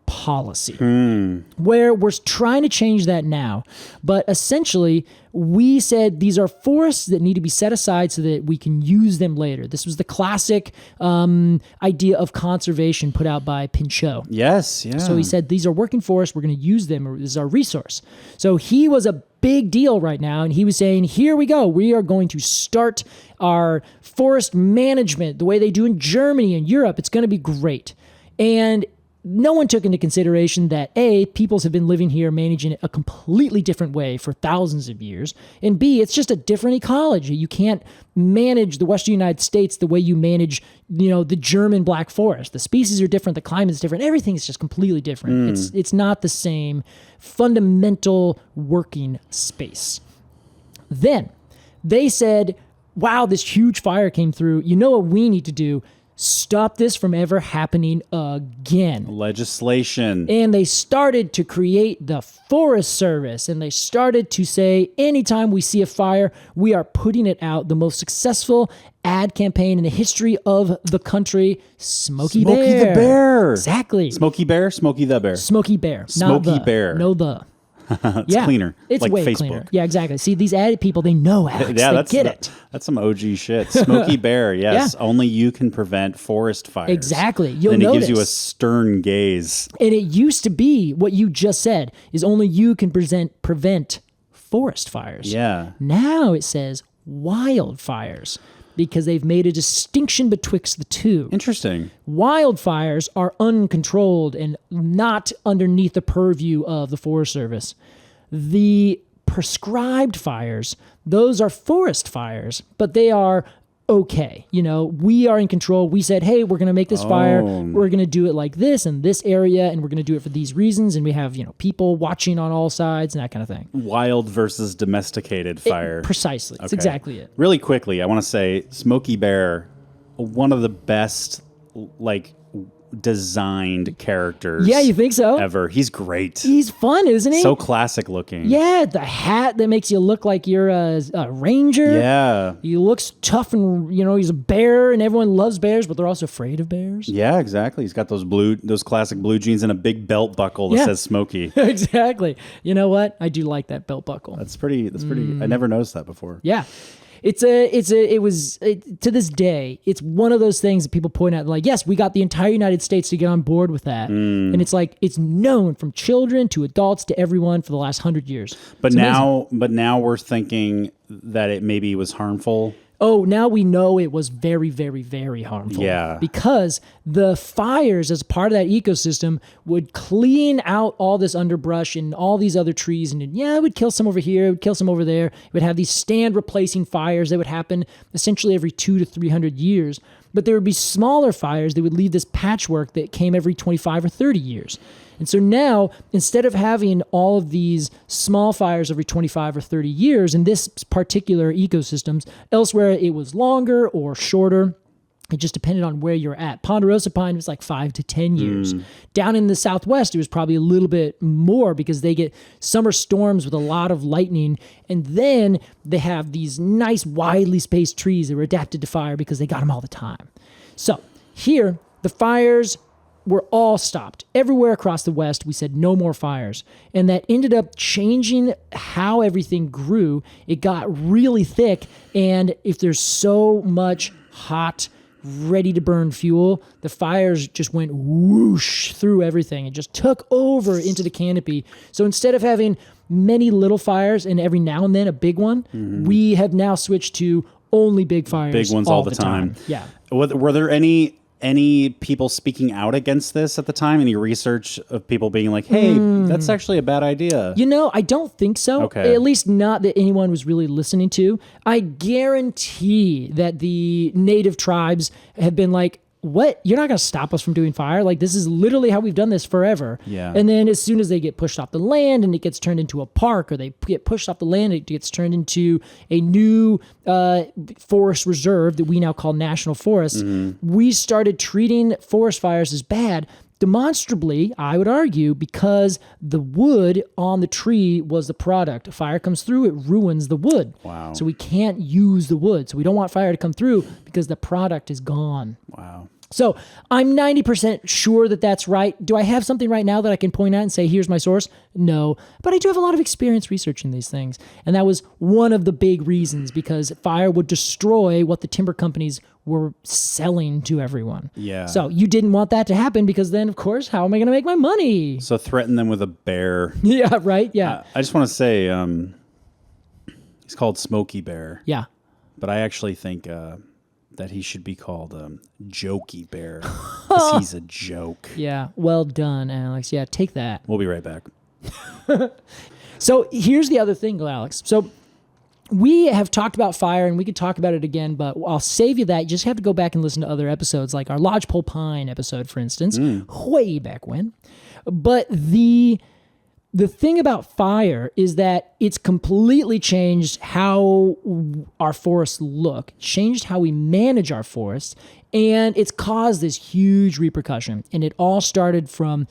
Speaker 2: policy, where we're trying to change that now. But essentially, we said these are forests that need to be set aside so that we can use them later. This was the classic idea of conservation put out by Pinchot.
Speaker 1: Yes, yeah.
Speaker 2: So he said, these are working forests. We're going to use them. This is our resource. So he was a big deal right now. And he was saying, here we go. We are going to start our forest management the way they do in Germany and Europe. It's going to be great. And no one took into consideration that A, peoples have been living here managing it a completely different way for thousands of years, and B, it's just a different ecology. You can't manage the Western United States the way you manage, the German Black Forest. The species are different, the climate is different, everything is just completely different. It's not the same fundamental working space. Then they said, wow, this huge fire came through. You know what we need to do? Stop this from ever happening again.
Speaker 1: Legislation.
Speaker 2: And they started to create the Forest Service, and they started to say, anytime we see a fire, we are putting it out. The most successful ad campaign in the history of the country, Smokey Bear.
Speaker 1: Smokey the Bear.
Speaker 2: Exactly.
Speaker 1: Smokey Bear, Smokey the Bear.
Speaker 2: Smokey Bear.
Speaker 1: Smokey Bear.
Speaker 2: No the.
Speaker 1: It's cleaner.
Speaker 2: It's
Speaker 1: like
Speaker 2: way
Speaker 1: Facebook.
Speaker 2: cleaner. Yeah, exactly. See, these ad people, they know, Alex. They get it.
Speaker 1: That's some OG shit. Smokey Bear, yes. Yeah. Only you can prevent forest fires.
Speaker 2: Exactly. You'll
Speaker 1: notice.
Speaker 2: And
Speaker 1: it gives you a stern gaze.
Speaker 2: And it used to be what you just said, is only you can prevent forest fires.
Speaker 1: Yeah.
Speaker 2: Now it says wildfires, because they've made a distinction betwixt the two.
Speaker 1: Interesting.
Speaker 2: Wildfires are uncontrolled and not underneath the purview of the Forest Service. The prescribed fires, those are forest fires, but they are okay. We are in control. We said, hey, we're going to make this fire. We're going to do it like this in this area, and we're going to do it for these reasons. And we have, people watching on all sides and that kind of thing.
Speaker 1: Wild versus domesticated fire.
Speaker 2: Precisely. That's exactly it.
Speaker 1: Really quickly, I want to say Smokey Bear, one of the best, designed characters.
Speaker 2: Yeah, you think so?
Speaker 1: Ever. He's great.
Speaker 2: He's fun, isn't he?
Speaker 1: So classic looking.
Speaker 2: Yeah, the hat that makes you look like you're a ranger.
Speaker 1: Yeah.
Speaker 2: He looks tough and, he's a bear and everyone loves bears, but they're also afraid of bears.
Speaker 1: Yeah, exactly. He's got those classic blue jeans and a big belt buckle that says Smokey.
Speaker 2: Exactly. You know what? I do like that belt buckle.
Speaker 1: That's pretty. I never noticed that before.
Speaker 2: Yeah. It was to this day, it's one of those things that people point out, like, yes, we got the entire United States to get on board with that. And it's like, it's known from children to adults to everyone for the last 100 years.
Speaker 1: But now we're thinking that it maybe was harmful.
Speaker 2: Oh, now we know it was very, very, very harmful.
Speaker 1: Yeah.
Speaker 2: Because the fires, as part of that ecosystem, would clean out all this underbrush and all these other trees. And it would kill some over here, it would kill some over there. It would have these stand replacing fires that would happen essentially every 200 to 300 years. But there would be smaller fires that would leave this patchwork that came every 25 or 30 years. And so now, instead of having all of these small fires every 25 or 30 years in this particular ecosystems, elsewhere it was longer or shorter. It just depended on where you're at. Ponderosa pine was like 5 to 10 years. Down in the Southwest, it was probably a little bit more because they get summer storms with a lot of lightning. And then they have these nice, widely spaced trees that were adapted to fire because they got them all the time. So here, the fires were all stopped. Everywhere across the West, we said no more fires. And that ended up changing how everything grew. It got really thick. And if there's so much hot, ready to burn fuel, the fires just went whoosh through everything. It just took over into the canopy. So instead of having many little fires and every now and then a big one, we have now switched to only big fires.
Speaker 1: Big ones all the time.
Speaker 2: Yeah.
Speaker 1: Were there any people speaking out against this at the time? Any research of people being like, hey, that's actually a bad idea?
Speaker 2: I don't think so.
Speaker 1: Okay.
Speaker 2: At least not that anyone was really listening to. I guarantee that the native tribes have been like, what? You're not going to stop us from doing fire? Like, this is literally how we've done this forever.
Speaker 1: Yeah.
Speaker 2: And then as soon as they get pushed off the land and it gets turned into a park, or they get pushed off the land, it gets turned into a new forest reserve that we now call national forests, we started treating forest fires as bad, demonstrably, I would argue, because the wood on the tree was the product. If fire comes through, it ruins the wood.
Speaker 1: Wow.
Speaker 2: So we can't use the wood. So we don't want fire to come through because the product is gone.
Speaker 1: Wow.
Speaker 2: So I'm 90% sure that that's right. Do I have something right now that I can point out and say, here's my source? No. But I do have a lot of experience researching these things. And that was one of the big reasons, because fire would destroy what the timber companies were selling to everyone.
Speaker 1: Yeah.
Speaker 2: So you didn't want that to happen, because then, of course, how am I going to make my money?
Speaker 1: So threaten them with a bear.
Speaker 2: Yeah, right? Yeah.
Speaker 1: I just want to say he's called Smokey Bear.
Speaker 2: Yeah.
Speaker 1: But I actually think that he should be called Jokey Bear, because he's a joke.
Speaker 2: Yeah. Well done, Alex. Yeah, take that.
Speaker 1: We'll be right back.
Speaker 2: So here's the other thing, Alex. So we have talked about fire, and we could talk about it again, but I'll save you that. You just have to go back and listen to other episodes, like our Lodgepole Pine episode, for instance, way back when. But the thing about fire is that it's completely changed how our forests look, changed how we manage our forests, and it's caused this huge repercussion. And it all started from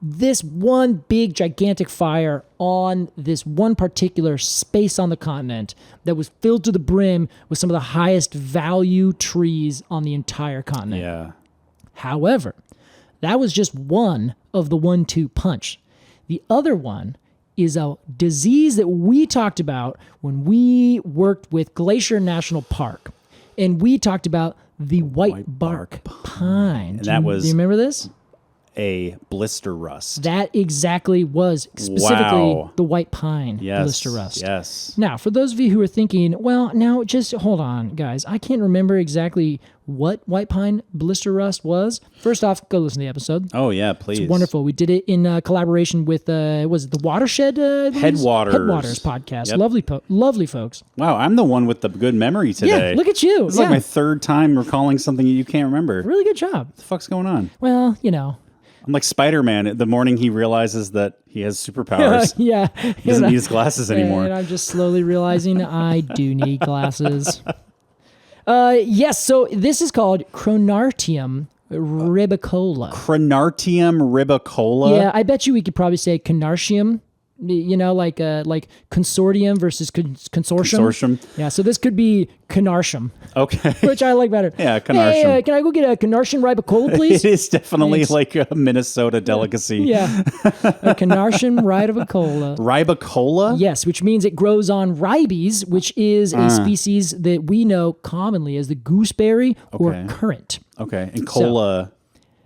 Speaker 2: this one big, gigantic fire on this one particular space on the continent that was filled to the brim with some of the highest value trees on the entire continent.
Speaker 1: Yeah.
Speaker 2: However, that was just one of the 1-2 punch. The other one is a disease that we talked about when we worked with Glacier National Park. And we talked about the white bark pine.
Speaker 1: And that was...
Speaker 2: Do you remember this?
Speaker 1: A blister rust.
Speaker 2: That exactly was specifically
Speaker 1: Wow.
Speaker 2: the white pine
Speaker 1: Yes.
Speaker 2: blister rust.
Speaker 1: Yes.
Speaker 2: Now, for those of you who are thinking, well, now just hold on, guys. I can't remember exactly what white pine blister rust was. First off, go listen to the episode.
Speaker 1: Oh, yeah, please.
Speaker 2: It's wonderful. We did it in collaboration with, was it the Watershed?
Speaker 1: Headwaters.
Speaker 2: Headwaters podcast.
Speaker 1: Yep.
Speaker 2: Lovely folks.
Speaker 1: Wow, I'm the one with the good memory today.
Speaker 2: Yeah, look at you.
Speaker 1: It's like my third time recalling something you can't remember.
Speaker 2: Really good job.
Speaker 1: What the fuck's going on?
Speaker 2: Well, you know.
Speaker 1: I'm like Spider-Man the morning he realizes that he has superpowers.
Speaker 2: Yeah.
Speaker 1: He doesn't need his glasses anymore.
Speaker 2: And I'm just slowly realizing I do need glasses. Yes, so this is called Cronartium ribicola.
Speaker 1: Crenartium ribicola?
Speaker 2: Yeah, I bet you we could probably say Canartium. Like consortium versus consortium.
Speaker 1: Consortium.
Speaker 2: Yeah, so this could be Canartium.
Speaker 1: Okay.
Speaker 2: Which I like better.
Speaker 1: Yeah, Canartium.
Speaker 2: Hey, can I go get a Canartium ribicola, please?
Speaker 1: It is definitely
Speaker 2: Thanks.
Speaker 1: like a Minnesota delicacy.
Speaker 2: Yeah. A Canartium ribicola.
Speaker 1: Ribicola?
Speaker 2: Yes, which means it grows on ribes, which is a species that we know commonly as the gooseberry or currant.
Speaker 1: Okay. And cola...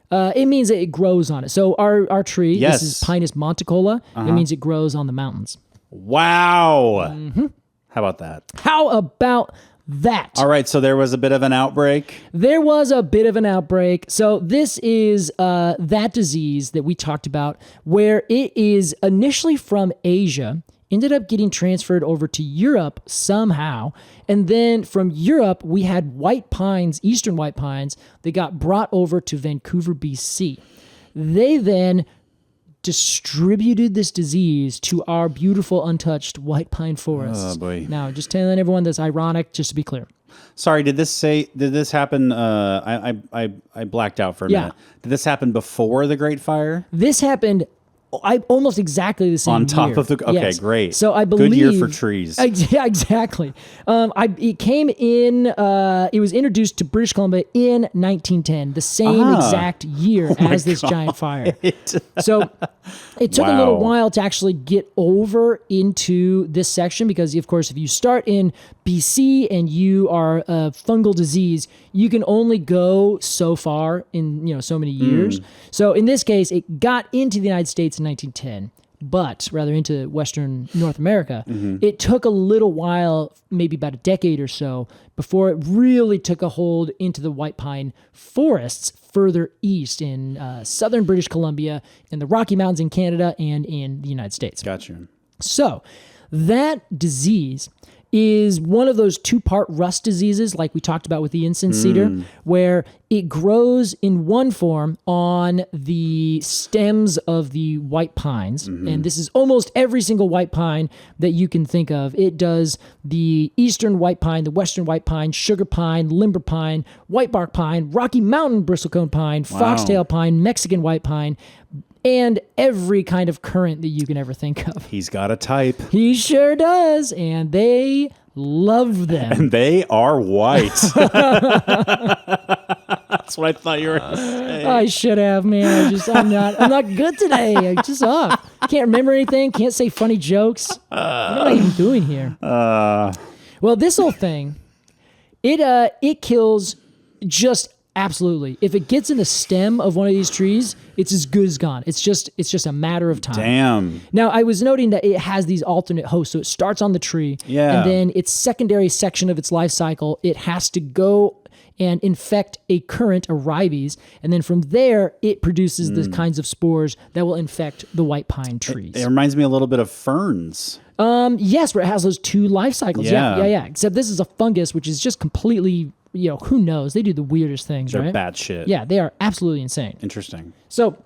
Speaker 2: it means that it grows on it. So our tree,
Speaker 1: Yes.
Speaker 2: this is Pinus monticola. It means it grows on the mountains.
Speaker 1: Wow. How about that?
Speaker 2: How about that?
Speaker 1: All right, so there was a bit of an outbreak.
Speaker 2: There was a bit of an outbreak. So this is that disease that we talked about, where it is initially from Asia, ended up getting transferred over to Europe somehow. And then from Europe, we had white pines, eastern white pines, that got brought over to Vancouver, BC. They then distributed this disease to our beautiful, untouched white pine forests.
Speaker 1: Oh, boy.
Speaker 2: Now, just telling everyone that's ironic, just to be clear.
Speaker 1: Sorry, did this happen? I blacked out for a minute. Did this happen before the Great Fire?
Speaker 2: This happened almost exactly the same
Speaker 1: On top
Speaker 2: year.
Speaker 1: of the... Okay,
Speaker 2: Yes.
Speaker 1: great.
Speaker 2: So I believe...
Speaker 1: Good year for trees.
Speaker 2: Yeah, exactly. It came in... it was introduced to British Columbia in 1910, the same exact year as this giant fire. So it took a little while to actually get over into this section because, of course, if you start in BC and you are a fungal disease, you can only go so far in so many years. So in this case, it got into the United States in 1910, but rather into Western North America. It took a little while, maybe about a decade or so, before it really took a hold into the white pine forests further east in southern British Columbia, in the Rocky Mountains in Canada, and in the United States.
Speaker 1: Gotcha.
Speaker 2: So that disease is one of those two-part rust diseases like we talked about with the incense cedar, where it grows in one form on the stems of the white pines. And this is almost every single white pine that you can think of. It does the eastern white pine, the western white pine, sugar pine, limber pine, white bark pine, Rocky Mountain bristlecone pine, foxtail pine, Mexican white pine, and every kind of currant that you can ever think of.
Speaker 1: He's got a type.
Speaker 2: He sure does, and they love them.
Speaker 1: And they are white. That's what I thought you were going to say.
Speaker 2: I should have, man. I'm not good today. I'm just off. Can't remember anything. Can't say funny jokes. What am I even doing here? Well, this whole thing, it kills just absolutely. If it gets in the stem of one of these trees, it's as good as gone. It's just a matter of time.
Speaker 1: Damn.
Speaker 2: Now, I was noting that it has these alternate hosts. So it starts on the tree.
Speaker 1: Yeah.
Speaker 2: And then its secondary section of its life cycle, it has to go and infect a currant, a ribes. And then from there, it produces the kinds of spores that will infect the white pine trees.
Speaker 1: It reminds me a little bit of ferns.
Speaker 2: Yes, where it has those two life cycles. Yeah. Except this is a fungus, which is just completely... who knows? They do the weirdest things,
Speaker 1: They're
Speaker 2: right?
Speaker 1: bad shit.
Speaker 2: Yeah, they are absolutely insane.
Speaker 1: Interesting.
Speaker 2: So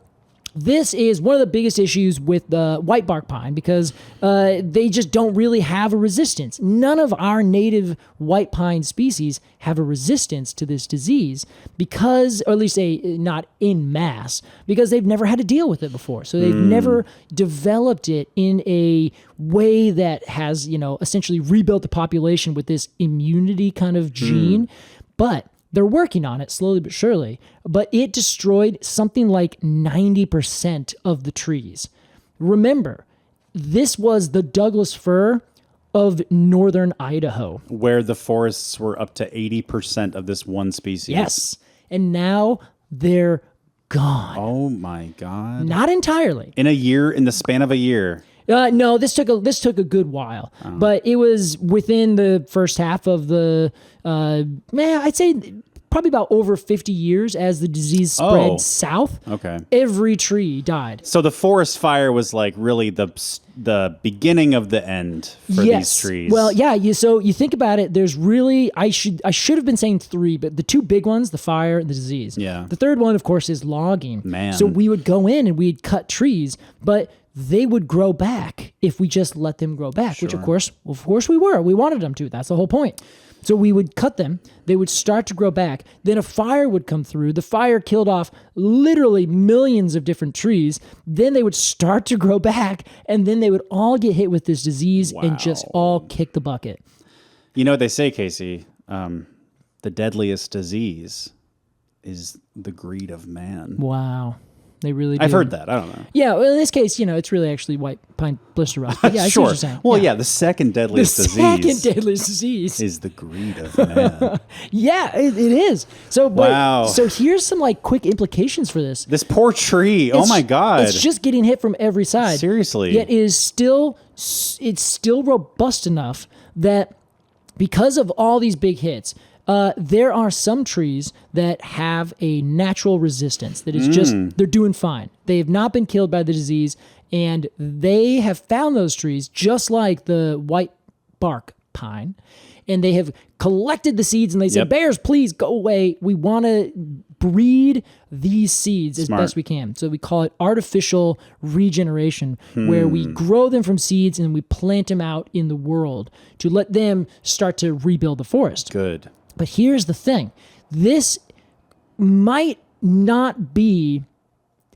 Speaker 2: this is one of the biggest issues with the white bark pine because they just don't really have a resistance. None of our native white pine species have a resistance to this disease because, or at least not in mass, because they've never had to deal with it before. So they've never developed it in a way that has, essentially rebuilt the population with this immunity kind of gene. But they're working on it slowly but surely, but it destroyed something like 90% of the trees. Remember, this was the Douglas fir of northern Idaho.
Speaker 1: Where the forests were up to 80% of this one species.
Speaker 2: Yes. And now they're gone.
Speaker 1: Oh my God.
Speaker 2: Not entirely.
Speaker 1: In the span of a year.
Speaker 2: No, this took a good while, but it was within the first half of the, I'd say probably about over 50 years as the disease spread south.
Speaker 1: Okay.
Speaker 2: Every tree died.
Speaker 1: So the forest fire was like really the beginning of the end for these trees.
Speaker 2: Well, yeah. So you think about it. There's really I should have been saying three, but the two big ones, the fire and the disease.
Speaker 1: Yeah.
Speaker 2: The third one, of course, is logging.
Speaker 1: Man.
Speaker 2: So we would go in and we'd cut trees, but they would grow back if we just let them grow back, which of course we were. We wanted them to. That's the whole point. So we would cut them. They would start to grow back. Then a fire would come through. The fire killed off literally millions of different trees. Then they would start to grow back, and then they would all get hit with this disease and just all kick the bucket.
Speaker 1: You know what they say, Casey? The deadliest disease is the greed of man.
Speaker 2: Wow. They really do.
Speaker 1: I've heard that. I don't know.
Speaker 2: Yeah, well, in this case, it's really actually white pine blister rust. But yeah, I see what you're saying.
Speaker 1: Well, the second deadliest
Speaker 2: disease
Speaker 1: is the greed of man.
Speaker 2: Yeah, it is. So, so here's some quick implications for this.
Speaker 1: This poor tree. Oh my God.
Speaker 2: It's just getting hit from every side.
Speaker 1: Seriously.
Speaker 2: Yet it's still robust enough that because of all these big hits, there are some trees that have a natural resistance that is just, they're doing fine. They have not been killed by the disease, and they have found those trees just like the white bark pine, and they have collected the seeds, and they said, bears, please go away. We want to breed these seeds as best we can. So we call it artificial regeneration, where we grow them from seeds and we plant them out in the world to let them start to rebuild the forest.
Speaker 1: Good.
Speaker 2: But here's the thing. This might not be,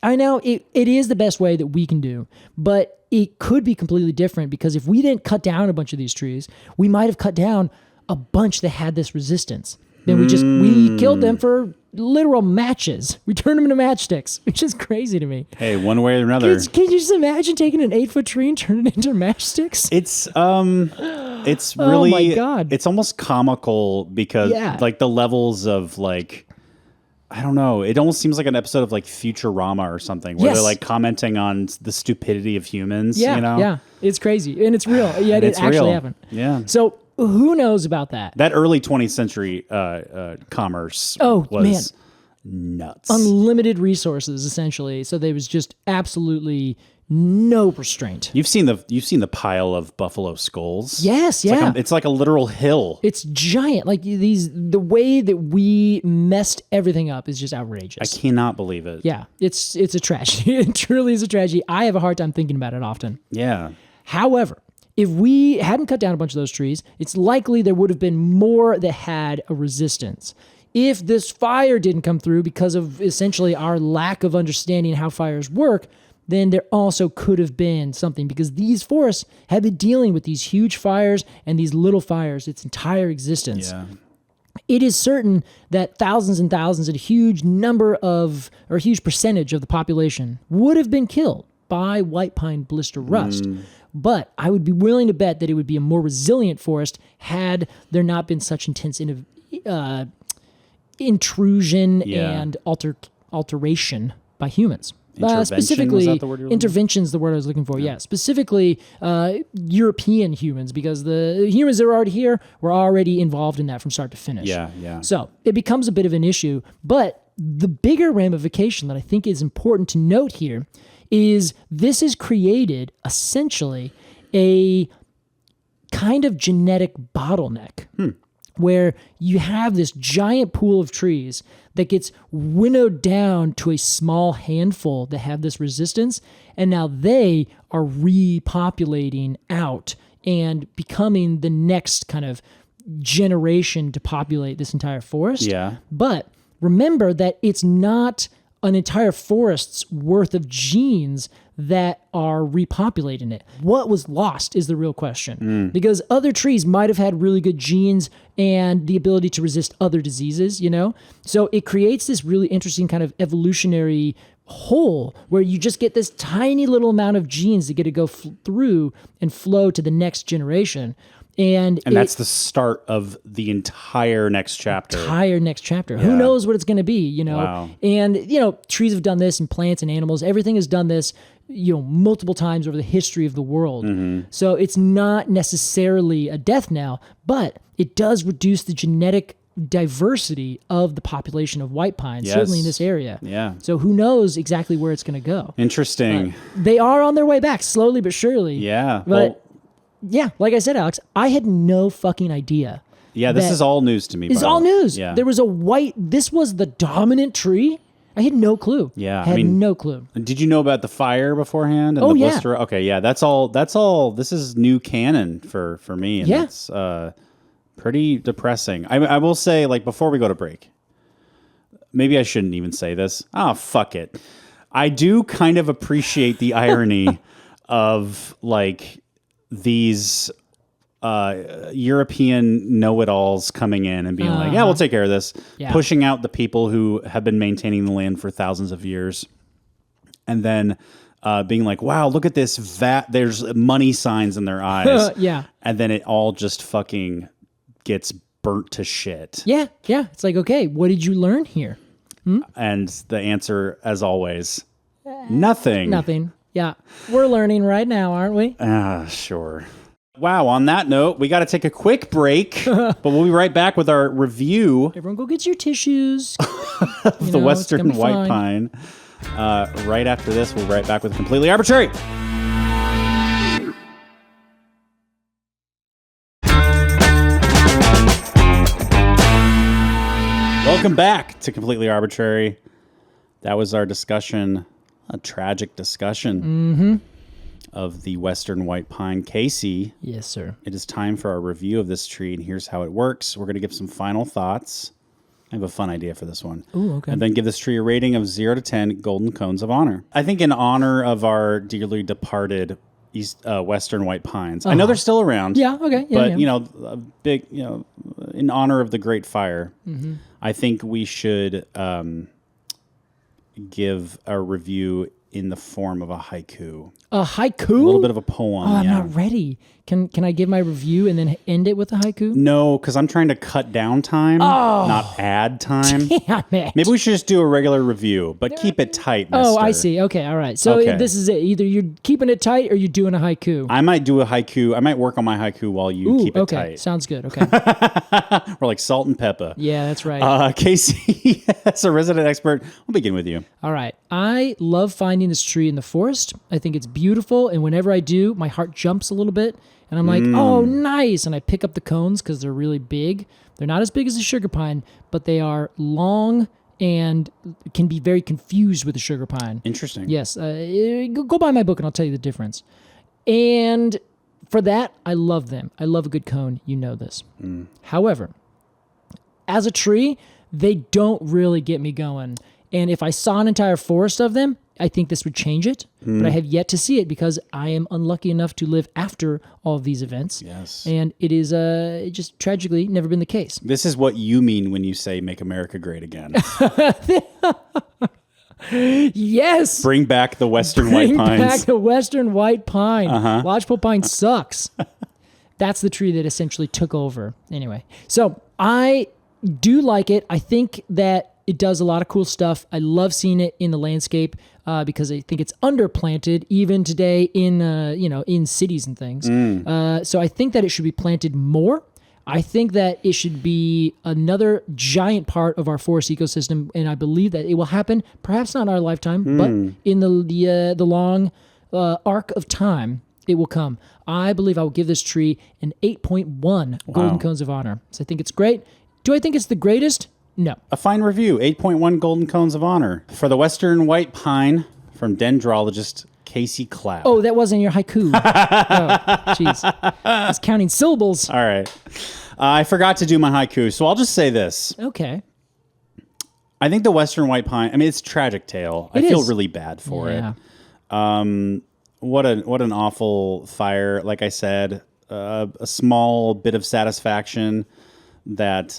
Speaker 2: I know it is the best way that we can do, but it could be completely different, because if we didn't cut down a bunch of these trees, we might have cut down a bunch that had this resistance. Then we killed them for literal matches. We turned them into matchsticks, which is crazy to me.
Speaker 1: Hey, one way or another.
Speaker 2: Can you just imagine taking an 8-foot tree and turning it into matchsticks?
Speaker 1: It's really,
Speaker 2: oh my God.
Speaker 1: It's almost comical because the levels of I don't know. It almost seems like an episode of Futurama or something, where they're commenting on the stupidity of humans.
Speaker 2: Yeah, yeah, it's crazy and it's real. Yeah, it actually happened.
Speaker 1: Yeah.
Speaker 2: So who knows about that?
Speaker 1: That early 20th century commerce was nuts.
Speaker 2: Unlimited resources, essentially. So there was just absolutely no restraint.
Speaker 1: You've seen the pile of buffalo skulls.
Speaker 2: Yes,
Speaker 1: it's like a literal hill.
Speaker 2: It's giant. The way that we messed everything up is just outrageous.
Speaker 1: I cannot believe it.
Speaker 2: Yeah, it's a tragedy. It truly is a tragedy. I have a hard time thinking about it often.
Speaker 1: Yeah.
Speaker 2: However, if we hadn't cut down a bunch of those trees, it's likely there would have been more that had a resistance. If this fire didn't come through because of essentially our lack of understanding how fires work, then there also could have been something, because these forests have been dealing with these huge fires and these little fires its entire existence.
Speaker 1: Yeah.
Speaker 2: It is certain that thousands and thousands, and a huge percentage of the population would have been killed by white pine blister rust. But I would be willing to bet that it would be a more resilient forest had there not been such intense intrusion and alteration by humans. Specifically, intervention's the word I was looking for. Yeah, specifically European humans, because the humans that were already here were already involved in that from start to finish.
Speaker 1: Yeah.
Speaker 2: So it becomes a bit of an issue. But the bigger ramification that I think is important to note here is this has created essentially a kind of genetic bottleneck. Where you have this giant pool of trees that gets winnowed down to a small handful that have this resistance, and now they are repopulating out and becoming the next kind of generation to populate this entire forest.
Speaker 1: Yeah.
Speaker 2: But remember that it's not an entire forest's worth of genes that are repopulating it. What was lost is the real question. Because other trees might have had really good genes and the ability to resist other diseases, So it creates this really interesting kind of evolutionary hole where you just get this tiny little amount of genes that get to go through and flow to the next generation. And
Speaker 1: that's the start of the entire next chapter.
Speaker 2: Yeah. Who knows what it's going to be,
Speaker 1: Wow.
Speaker 2: And, trees have done this, and plants and animals. Everything has done this, multiple times over the history of the world. So it's not necessarily a death knell, but it does reduce the genetic diversity of the population of white pine, certainly in this area.
Speaker 1: Yeah.
Speaker 2: So who knows exactly where it's going to go.
Speaker 1: Interesting.
Speaker 2: They are on their way back, slowly but surely.
Speaker 1: Yeah.
Speaker 2: But yeah, like I said, Alex, I had no fucking idea.
Speaker 1: Yeah, this is all news to me.
Speaker 2: It's all news.
Speaker 1: Yeah.
Speaker 2: There was this was the dominant tree I had no clue.
Speaker 1: Yeah,
Speaker 2: I had no clue.
Speaker 1: Did you know about the fire beforehand and the blister? Okay, yeah, that's all. This is new canon for me, and it's pretty depressing. I will say, like, before we go to break, maybe I shouldn't even say this. Oh, fuck it. I do kind of appreciate the irony of, like, these European know-it-alls coming in and being like, yeah, we'll take care of this. Yeah. Pushing out the people who have been maintaining the land for thousands of years. And then being like, wow, look at this there's money signs in their eyes.
Speaker 2: Yeah.
Speaker 1: And then it all just fucking gets burnt to shit.
Speaker 2: Yeah, yeah. It's like, okay, what did you learn here?
Speaker 1: And the answer, as always, nothing.
Speaker 2: Nothing. Yeah. We're learning right now, aren't we?
Speaker 1: Sure. Wow, on that note, we got to take a quick break, but we'll be right back with our review.
Speaker 2: Everyone go get your tissues.
Speaker 1: of the Western White Pine. Right after this, we'll be right back with Completely Arbortrary. Welcome back to Completely Arbortrary. That was our discussion, a tragic discussion of the Western White Pine. Casey.
Speaker 2: Yes, sir.
Speaker 1: It is time for our review of this tree, and here's how it works. We're going to give some final thoughts. I have a fun idea for this one.
Speaker 2: Ooh, okay.
Speaker 1: And then give this tree a rating of 0 to 10 golden cones of honor. I think in honor of our dearly departed Western White Pines. I know they're still around.
Speaker 2: Yeah, okay. Yeah,
Speaker 1: but, you know, a big, you know, in honor of the Great Fire, I think we should give a review in the form of a haiku.
Speaker 2: A haiku?
Speaker 1: A little bit of a poem.
Speaker 2: Oh, I'm not ready. Can I give my review and then end it with a haiku?
Speaker 1: No, because I'm trying to cut down time, not add time.
Speaker 2: Damn it.
Speaker 1: Maybe we should just do a regular review, but keep it tight, mister.
Speaker 2: Oh, I see. Okay, all right. So this is it. Either you're keeping it tight or you're doing a haiku.
Speaker 1: I might do a haiku. I might work on my haiku while you keep it tight.
Speaker 2: Sounds good. Okay.
Speaker 1: We're like salt and pepper.
Speaker 2: Yeah, that's right.
Speaker 1: Casey, as a resident expert, we'll begin with you.
Speaker 2: All right. I love finding this tree in the forest. I think it's beautiful. And whenever I do, my heart jumps a little bit. And I'm like, oh, nice. And I pick up the cones because they're really big. They're not as big as a sugar pine, but they are long and can be very confused with a sugar pine.
Speaker 1: Interesting.
Speaker 2: Yes. Go buy my book and I'll tell you the difference. And for that, I love them. I love a good cone. You know this. However, as a tree, they don't really get me going. And if I saw an entire forest of them, I think this would change it, but I have yet to see it because I am unlucky enough to live after all of these events.
Speaker 1: Yes.
Speaker 2: And it is just tragically never been the case.
Speaker 1: This is what you mean when you say make America great again.
Speaker 2: Yes.
Speaker 1: Bring back the Western White Pines.
Speaker 2: Bring back the Western White Pine. Lodgepole pine sucks. That's the tree that essentially took over. Anyway, so I do like it. I think that it does a lot of cool stuff. I love seeing it in the landscape because I think it's underplanted even today in cities and things. So I think that it should be planted more. I think that it should be another giant part of our forest ecosystem, and I believe that it will happen. Perhaps not in our lifetime, but in the long arc of time, it will come. I believe I will give this tree an 8.1 golden cones of honor. So I think it's great. Do I think it's the greatest? No. A
Speaker 1: fine review, 8.1 golden cones of honor for the Western White Pine from dendrologist Casey Clapp.
Speaker 2: Oh, that wasn't your haiku. Oh, jeez. I was counting syllables.
Speaker 1: All right. I forgot to do my haiku, so I'll just say this.
Speaker 2: Okay.
Speaker 1: I think the Western White Pine, I mean, it's a tragic tale. I feel really bad for it. What an awful fire. Like I said, a small bit of satisfaction that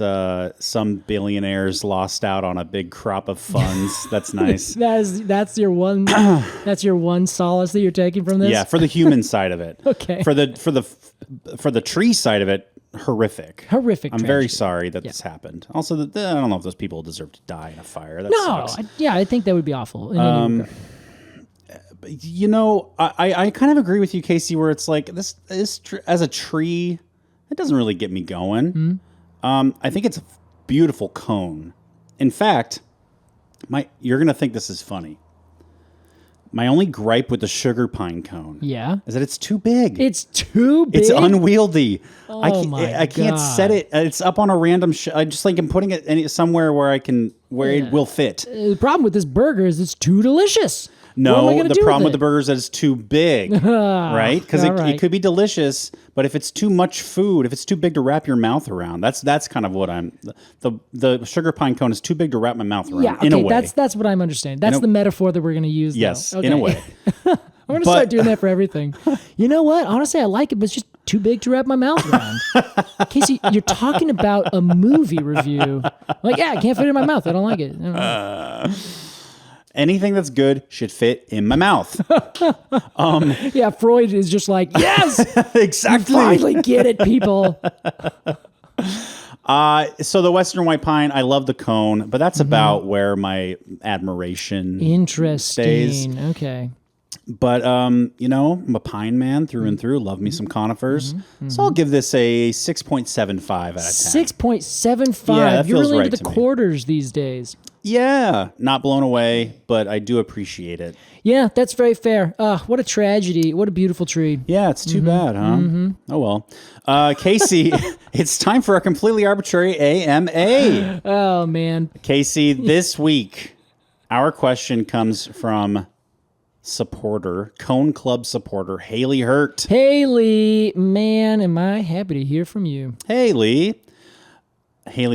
Speaker 1: some billionaires lost out on a big crop of funds. That's nice.
Speaker 2: that's your one solace that you're taking from this?
Speaker 1: Yeah, for the human side of it.
Speaker 2: Okay.
Speaker 1: For the tree side of it, horrific. I'm
Speaker 2: tragedy.
Speaker 1: very sorry that this happened. Also, I don't know if those people deserve to die in a fire. That sucks.
Speaker 2: I think that would be awful.
Speaker 1: You know, I kind of agree with you, Casey, where it's like this as a tree, it doesn't really get me going. I think it's a beautiful cone. In fact, you're going to think this is funny. My only gripe with the sugar pine cone is that it's too big.
Speaker 2: It's too big?
Speaker 1: It's unwieldy.
Speaker 2: Oh
Speaker 1: I can't set it. It's up on a random... I just like I'm putting it somewhere where it will fit.
Speaker 2: The problem with this burger is it's too delicious.
Speaker 1: No, the problem with the burger is that it's too big, right? Because it could be delicious, but if it's too much food, if it's too big to wrap your mouth around, that's kind of what the sugar pine cone is too big to wrap my mouth around.
Speaker 2: Yeah, okay,
Speaker 1: in a way.
Speaker 2: That's what I'm understanding. That's the metaphor that we're going to use.
Speaker 1: Yes,
Speaker 2: okay.
Speaker 1: in a way.
Speaker 2: I'm going to start doing that for everything. You know what? Honestly, I like it, but it's just too big to wrap my mouth around. Casey, you're talking about a movie review. Like, I can't fit it in my mouth. I don't like it.
Speaker 1: Anything that's good should fit in my mouth.
Speaker 2: Yeah, Freud is just like, yes,
Speaker 1: exactly.
Speaker 2: You finally get it, people.
Speaker 1: So the Western white pine, I love the cone, but that's about where my admiration stays.
Speaker 2: Okay.
Speaker 1: But, I'm a pine man through and through. Love me some conifers. So I'll give this a 6.75 out of 10.
Speaker 2: 6.75.
Speaker 1: Yeah, that
Speaker 2: You're
Speaker 1: feels
Speaker 2: really
Speaker 1: right
Speaker 2: into the
Speaker 1: to me.
Speaker 2: quarters these days.
Speaker 1: Yeah, not blown away, but I do appreciate it.
Speaker 2: Yeah, that's very fair. What a tragedy. What a beautiful tree.
Speaker 1: Yeah, it's too bad, huh? Oh, well. Casey, it's time for our completely arbitrary AMA.
Speaker 2: Oh, man.
Speaker 1: Casey, this week, our question comes from Cone Club supporter, Haley Hurt.
Speaker 2: Haley, man, am I happy to hear from you.
Speaker 1: Haley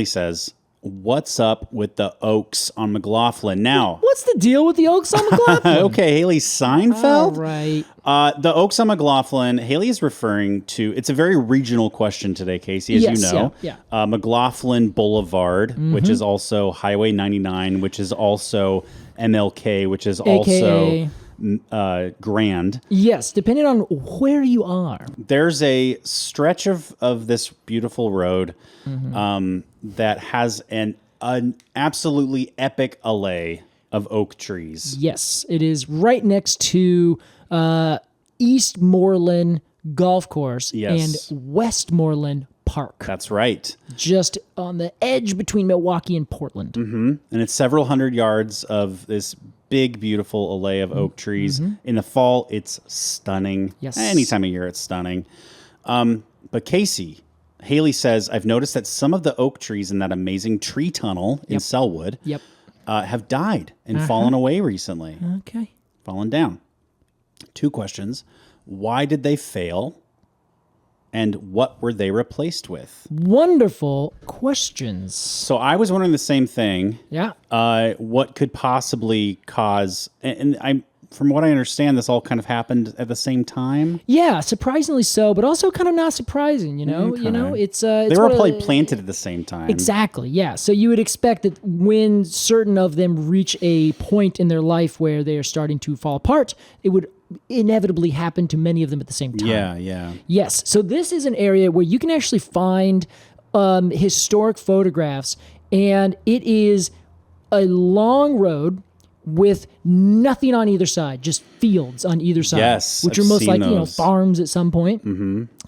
Speaker 1: says, what's up with the Oaks on McLaughlin? Now,
Speaker 2: what's the deal with the Oaks on McLaughlin?
Speaker 1: Okay, Haley Seinfeld.
Speaker 2: All right.
Speaker 1: The Oaks on McLaughlin, Haley is referring to, it's a very regional question today, Casey, as you know.
Speaker 2: Yeah.
Speaker 1: McLaughlin Boulevard, which is also Highway 99, which is also MLK, which is
Speaker 2: AKA,
Speaker 1: also Grand.
Speaker 2: Yes, depending on where you are.
Speaker 1: There's a stretch of this beautiful road that has an absolutely epic alley of oak trees.
Speaker 2: Yes, it is right next to Eastmoreland Golf Course and Westmoreland Park.
Speaker 1: That's right.
Speaker 2: Just on the edge between Milwaukee and Portland.
Speaker 1: And it's several hundred yards of this big, beautiful alley of oak trees. In the fall, it's stunning.
Speaker 2: Yes.
Speaker 1: Any time of year, it's stunning. But Haley says, I've noticed that some of the oak trees in that amazing tree tunnel in Selwood have died and fallen away recently.
Speaker 2: Okay.
Speaker 1: Fallen down. 2 questions. Why did they fail? And what were they replaced with?
Speaker 2: Wonderful questions.
Speaker 1: So I was wondering the same thing.
Speaker 2: Yeah.
Speaker 1: What could possibly cause? And I'm from what I understand, this all kind of happened at the same time.
Speaker 2: Yeah, surprisingly so, but also kind of not surprising. You know, it's
Speaker 1: they were probably planted at the same time.
Speaker 2: Exactly. Yeah. So you would expect that when certain of them reach a point in their life where they are starting to fall apart, it would inevitably happen to many of them at the same time.
Speaker 1: Yeah.
Speaker 2: Yes. So this is an area where you can actually find historic photographs, and it is a long road with nothing on either side, just fields on either side.
Speaker 1: Yes,
Speaker 2: which
Speaker 1: I've
Speaker 2: are most
Speaker 1: seen
Speaker 2: likely
Speaker 1: those.
Speaker 2: Farms at some point.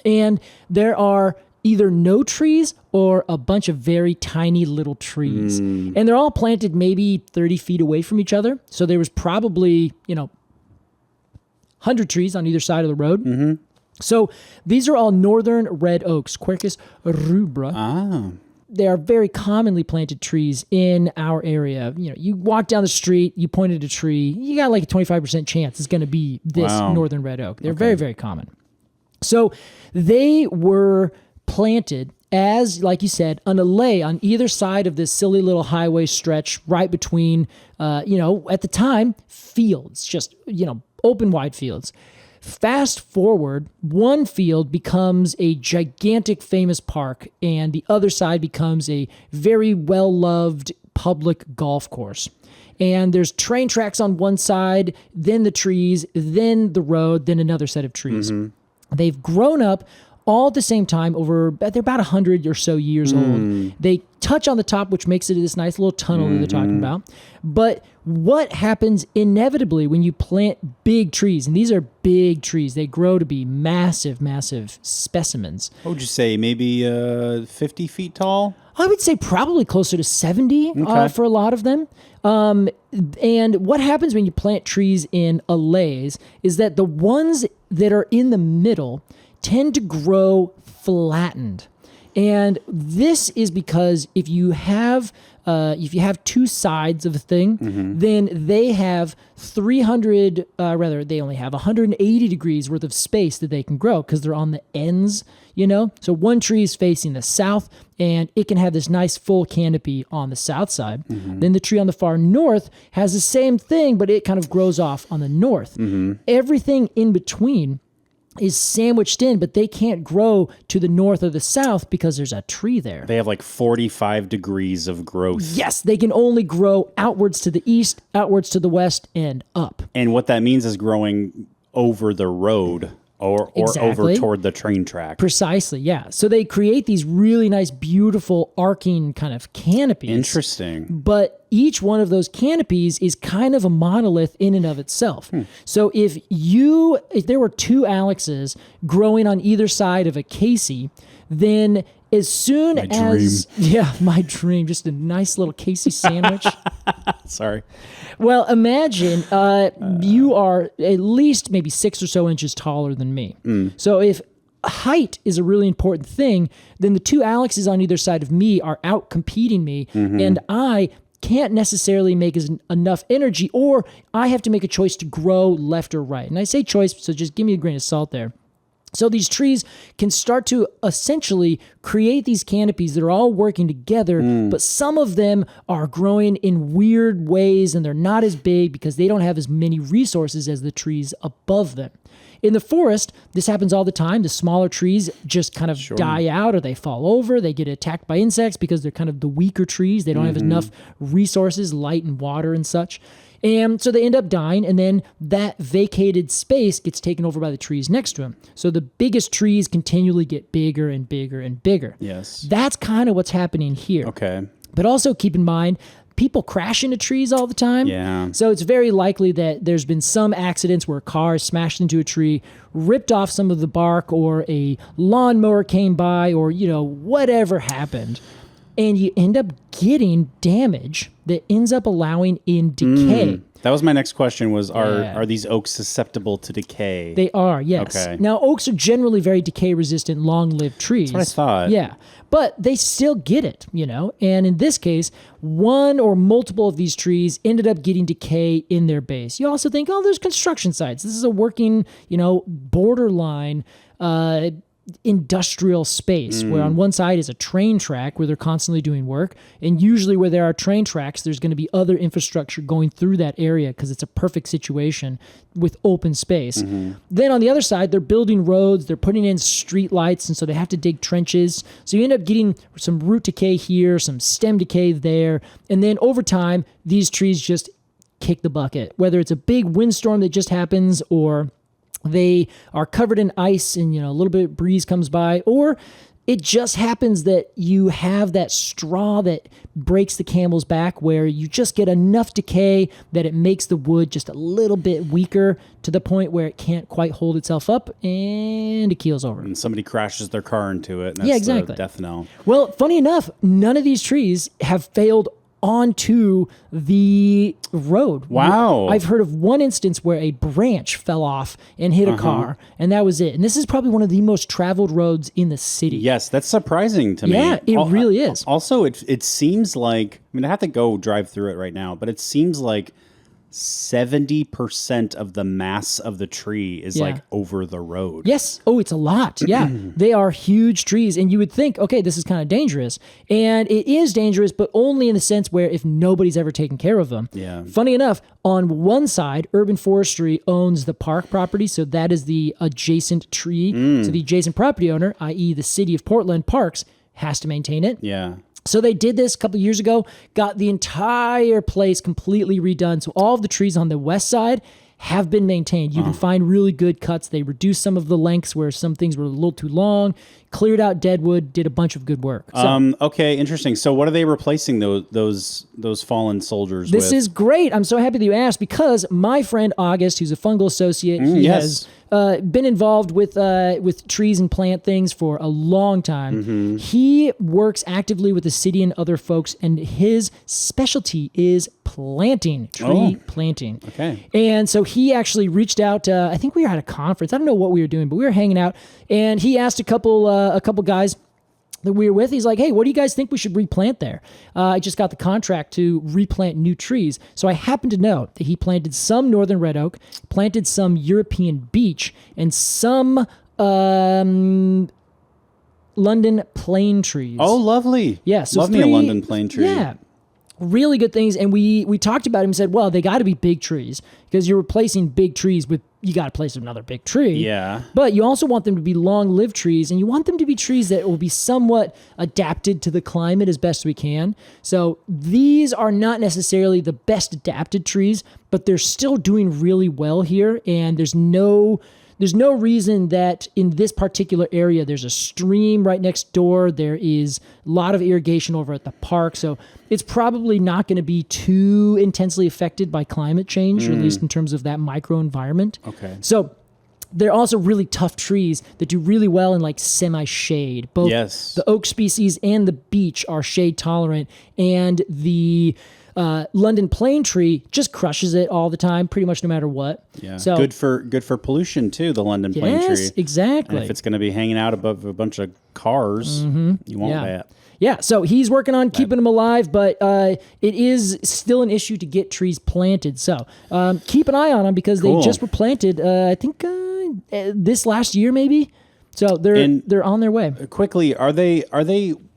Speaker 2: And there are either no trees or a bunch of very tiny little trees. And they're all planted maybe 30 feet away from each other. So there was probably, 100 trees on either side of the road. So these are all northern red oaks, Quercus rubra. They are very commonly planted trees in our area. You walk down the street, you point at a tree, you got like a 25% chance it's going to be this northern red oak. They're very, very common. So they were planted as, like you said, an alley on either side of this silly little highway stretch right between, at the time, fields, just, open wide fields. Fast forward, one field becomes a gigantic famous park, and the other side becomes a very well-loved public golf course. And there's train tracks on one side, then the trees, then the road, then another set of trees. They've grown up all at the same time they're about 100 or so years old. They touch on the top, which makes it this nice little tunnel that they're talking about. But what happens inevitably when you plant big trees, and these are big trees, they grow to be massive, massive specimens.
Speaker 1: What would you say, maybe 50 feet tall?
Speaker 2: I would say probably closer to 70 for a lot of them. And what happens when you plant trees in allays is that the ones that are in the middle tend to grow flattened. And this is because if you have two sides of a thing, then they have they only have 180 degrees worth of space that they can grow because they're on the ends, So one tree is facing the south and it can have this nice full canopy on the south side. Then the tree on the far north has the same thing, but it kind of grows off on the north. Everything in between is sandwiched in, but they can't grow to the north or the south because there's a tree there.
Speaker 1: They have like 45 degrees of growth.
Speaker 2: Yes, they can only grow outwards to the east, outwards to the west, and up.
Speaker 1: And what that means is growing over the road or over toward the train track.
Speaker 2: Precisely, yeah. So they create these really nice, beautiful, arcing kind of canopies.
Speaker 1: Interesting.
Speaker 2: But each one of those canopies is kind of a monolith in and of itself. So if there were two Alexes growing on either side of a Casey, then as soon my dream, just a nice little Casey sandwich.
Speaker 1: Sorry.
Speaker 2: Well, imagine you are at least maybe 6 or so inches taller than me. So if height is a really important thing, then the two Alexes on either side of me are out competing me, and I can't necessarily make enough energy, or I have to make a choice to grow left or right. And I say choice, so just give me a grain of salt there. So these trees can start to essentially create these canopies that are all working together, but some of them are growing in weird ways and they're not as big because they don't have as many resources as the trees above them. In the forest, this happens all the time. The smaller trees just kind of die out or they fall over. They get attacked by insects because they're kind of the weaker trees. They don't have enough resources, light and water and such. And so they end up dying, and then that vacated space gets taken over by the trees next to them. So the biggest trees continually get bigger and bigger and bigger.
Speaker 1: Yes.
Speaker 2: That's kind of what's happening here.
Speaker 1: Okay.
Speaker 2: But also keep in mind, people crash into trees all the time.
Speaker 1: Yeah.
Speaker 2: So it's very likely that there's been some accidents where a car smashed into a tree, ripped off some of the bark, or a lawnmower came by, or, whatever happened. And you end up getting damage that ends up allowing in decay.
Speaker 1: That was my next question was, are these oaks susceptible to decay?
Speaker 2: They are, yes.
Speaker 1: Okay.
Speaker 2: Now, oaks are generally very decay-resistant, long-lived trees.
Speaker 1: That's what I thought.
Speaker 2: Yeah, but they still get it, And in this case, one or multiple of these trees ended up getting decay in their base. You also think, there's construction sites. This is a working, borderline industrial space where on one side is a train track where they're constantly doing work, and usually where there are train tracks there's going to be other infrastructure going through that area because it's a perfect situation with open space. Then on the other side they're building roads, they're putting in street lights, and so they have to dig trenches, so you end up getting some root decay here, some stem decay there, and then over time these trees just kick the bucket, whether it's a big windstorm that just happens, or they are covered in ice and, a little bit of breeze comes by, or it just happens that you have that straw that breaks the camel's back where you just get enough decay that it makes the wood just a little bit weaker to the point where it can't quite hold itself up and it keels over.
Speaker 1: And somebody crashes their car into it. And that's
Speaker 2: exactly.
Speaker 1: The death knell.
Speaker 2: Well, funny enough, none of these trees have failed onto the road.
Speaker 1: Wow.
Speaker 2: I've heard of one instance where a branch fell off and hit a car, and that was it. And this is probably one of the most traveled roads in the city.
Speaker 1: Yes, that's surprising to me.
Speaker 2: Yeah, it really is.
Speaker 1: Also, it seems like, I have to go drive through it right now, but it seems like 70% of the mass of the tree is like over the road.
Speaker 2: Yes. Oh, it's a lot. Yeah. They are huge trees. And you would think, okay, this is kind of dangerous. And it is dangerous, but only in the sense where if nobody's ever taken care of them.
Speaker 1: Yeah.
Speaker 2: Funny enough, on one side, Urban Forestry owns the park property. So that is the adjacent tree. So the adjacent property owner, i.e. the city of Portland Parks, has to maintain it.
Speaker 1: Yeah.
Speaker 2: So they did this a couple of years ago, got the entire place completely redone. So all of the trees on the west side have been maintained. You can find really good cuts. They reduced some of the lengths where some things were a little too long, cleared out dead wood, did a bunch of good work. So,
Speaker 1: Okay, interesting. So what are they replacing those fallen soldiers with?
Speaker 2: this is great. I'm so happy that you asked, because my friend August, who's a fungal associate, he has been involved with trees and plant things for a long time. He works actively with the city and other folks, and his specialty is planting, tree planting.
Speaker 1: Okay.
Speaker 2: And so he actually reached out. I think we were at a conference. I don't know what we were doing, but we were hanging out, and he asked a couple guys that we were with. He's like, hey, what do you guys think we should replant there? I just got the contract to replant new trees. So I happen to know that he planted some northern red oak, planted some European beech, and some London plane trees.
Speaker 1: Oh, lovely.
Speaker 2: Yeah. So
Speaker 1: Love me a London plane tree.
Speaker 2: Yeah. Really good things. And we talked about it and said, well, they got to be big trees, because you're replacing big trees with, you got to place another big tree.
Speaker 1: Yeah.
Speaker 2: But you also want them to be long-lived trees, and you want them to be trees that will be somewhat adapted to the climate as best we can. So these are not necessarily the best adapted trees, but they're still doing really well here. And there's no reason that in this particular area, there's a stream right next door. There is a lot of irrigation over at the park. So it's probably not going to be too intensely affected by climate change, or at least in terms of that microenvironment.
Speaker 1: Okay.
Speaker 2: So they're also really tough trees that do really well in like semi-shade. Both the oak species and the beech are shade tolerant, and the London plane tree just crushes it all the time, pretty much no matter what.
Speaker 1: Yeah.
Speaker 2: So
Speaker 1: good for pollution too, the London plane tree.
Speaker 2: Yes, exactly.
Speaker 1: And if it's going to be hanging out above a bunch of cars, you want that.
Speaker 2: Yeah, so he's working on keeping them alive, but it is still an issue to get trees planted. So keep an eye on them, because they just were planted, I think this last year maybe. So they're on their way.
Speaker 1: Quickly, are they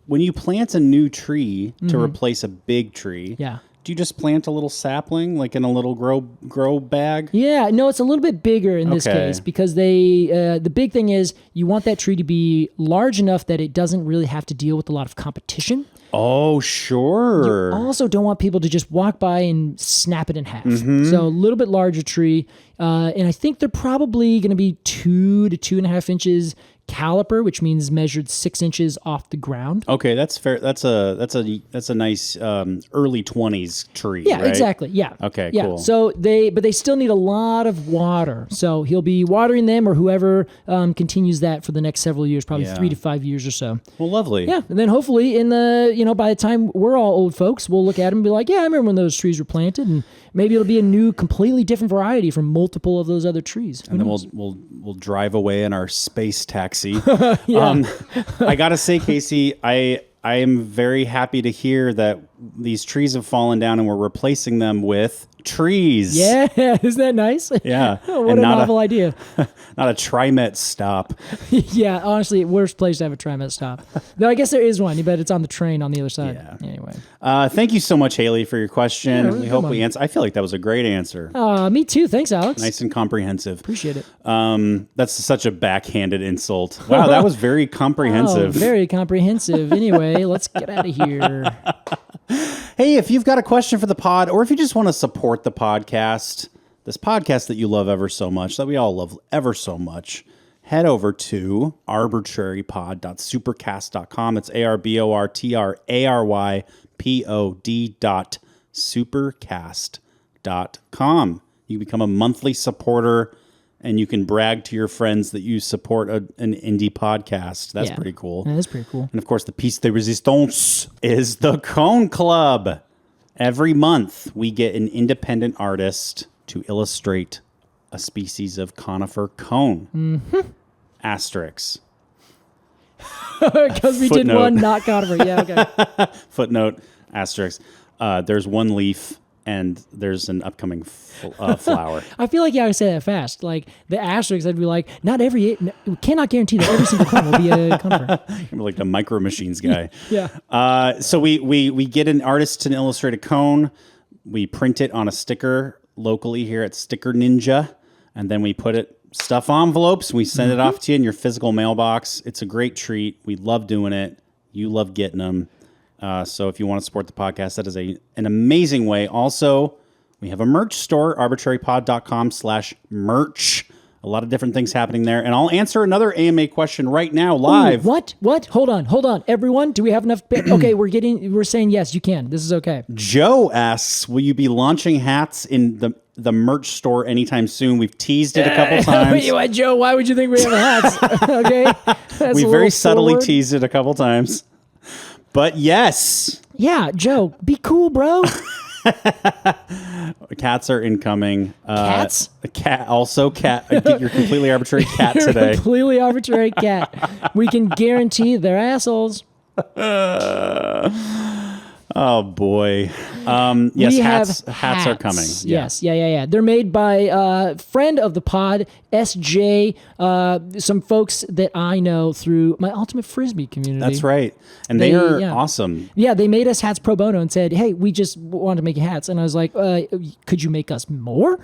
Speaker 1: when you plant a new tree to replace a big tree?
Speaker 2: Yeah.
Speaker 1: Do you just plant a little sapling, like in a little grow bag?
Speaker 2: Yeah, no, it's a little bit bigger in this case, because the big thing is you want that tree to be large enough that it doesn't really have to deal with a lot of competition.
Speaker 1: Oh, sure.
Speaker 2: You also don't want people to just walk by and snap it in half. So a little bit larger tree, and I think they're probably going to be 2 to 2.5 inches caliper, which means measured 6 inches off the ground.
Speaker 1: Okay, that's fair. That's a nice early 20s tree.
Speaker 2: Yeah,
Speaker 1: right?
Speaker 2: exactly. Yeah.
Speaker 1: Okay,
Speaker 2: yeah.
Speaker 1: cool.
Speaker 2: So they still need a lot of water. So he'll be watering them, or whoever continues that for the next several years, probably 3 to 5 years or so.
Speaker 1: Well, lovely.
Speaker 2: Yeah, and then hopefully by the time we're all old folks, we'll look at them and be like, yeah, I remember when those trees were planted, and maybe it'll be a new, completely different variety from multiple of those other trees.
Speaker 1: And then we'll drive away in our space taxi.
Speaker 2: Yeah.
Speaker 1: I gotta say, Casey, I am very happy to hear that these trees have fallen down and we're replacing them with trees.
Speaker 2: Yeah, isn't that nice?
Speaker 1: Yeah.
Speaker 2: What a novel idea.
Speaker 1: Not a TriMet stop.
Speaker 2: Yeah, honestly, worst place to have a TriMet stop. Though I guess there is one, but it's on the train on the other side. Yeah. Anyway.
Speaker 1: Thank you so much, Haley, for your question.
Speaker 2: Yeah,
Speaker 1: we hope we answer. I feel like that was a great answer.
Speaker 2: Me too. Thanks, Alex.
Speaker 1: Nice and comprehensive.
Speaker 2: Appreciate it.
Speaker 1: That's such a backhanded insult. Wow, that was very comprehensive.
Speaker 2: Very comprehensive. Anyway, let's get out of here.
Speaker 1: Hey, if you've got a question for the pod, or if you just want to support the podcast, this podcast that you love ever so much, that we all love ever so much, head over to arbortrarypod.supercast.com. It's arbortrarypod.supercast.com. You can become a monthly supporter, and you can brag to your friends that you support an indie podcast. That's pretty cool.
Speaker 2: That is pretty cool.
Speaker 1: And of course, the piece de resistance is the Cone Club. Every month, we get an independent artist to illustrate a species of conifer cone. Mm-hmm. Asterisk.
Speaker 2: Because we did one not conifer. Yeah, okay.
Speaker 1: Footnote, asterisk. There's one leaf, and there's an upcoming flower.
Speaker 2: I feel like you gotta say that fast. Like the asterisk, I'd be like, we cannot guarantee that every single cone will be a conifer.
Speaker 1: You're like the Micro Machines guy.
Speaker 2: Yeah.
Speaker 1: So we get an artist to illustrate a cone. We print it on a sticker locally here at Sticker Ninja, and then we put stuff envelopes. We send it off to you in your physical mailbox. It's a great treat. We love doing it. You love getting them. So if you want to support the podcast, that is an amazing way. Also, We have a merch store, arbitrarypod.com/merch. A lot of different things happening there. And I'll answer another AMA question right now live.
Speaker 2: Ooh, what? Hold on. Everyone, do we have enough? Okay, we're saying yes, you can. This is okay.
Speaker 1: Joe asks, will you be launching hats in the merch store anytime soon? We've teased it a couple times.
Speaker 2: Wait, Joe, why would you think we have hats? Okay.
Speaker 1: We very subtly teased it a couple times. But yes.
Speaker 2: Yeah, Joe, be cool, bro.
Speaker 1: Cats are incoming.
Speaker 2: Cats?
Speaker 1: A cat. Also cat. You're completely arbitrary cat
Speaker 2: You're
Speaker 1: today.
Speaker 2: Completely arbitrary cat. We can guarantee they're assholes.
Speaker 1: Oh boy. Yes, hats are coming.
Speaker 2: Yeah. Yes. Yeah. They're made by a friend of the pod, SJ, some folks that I know through my Ultimate Frisbee community.
Speaker 1: That's right. And they are awesome.
Speaker 2: Yeah, they made us hats pro bono and said, hey, we just wanted to make you hats. And I was like, could you make us more?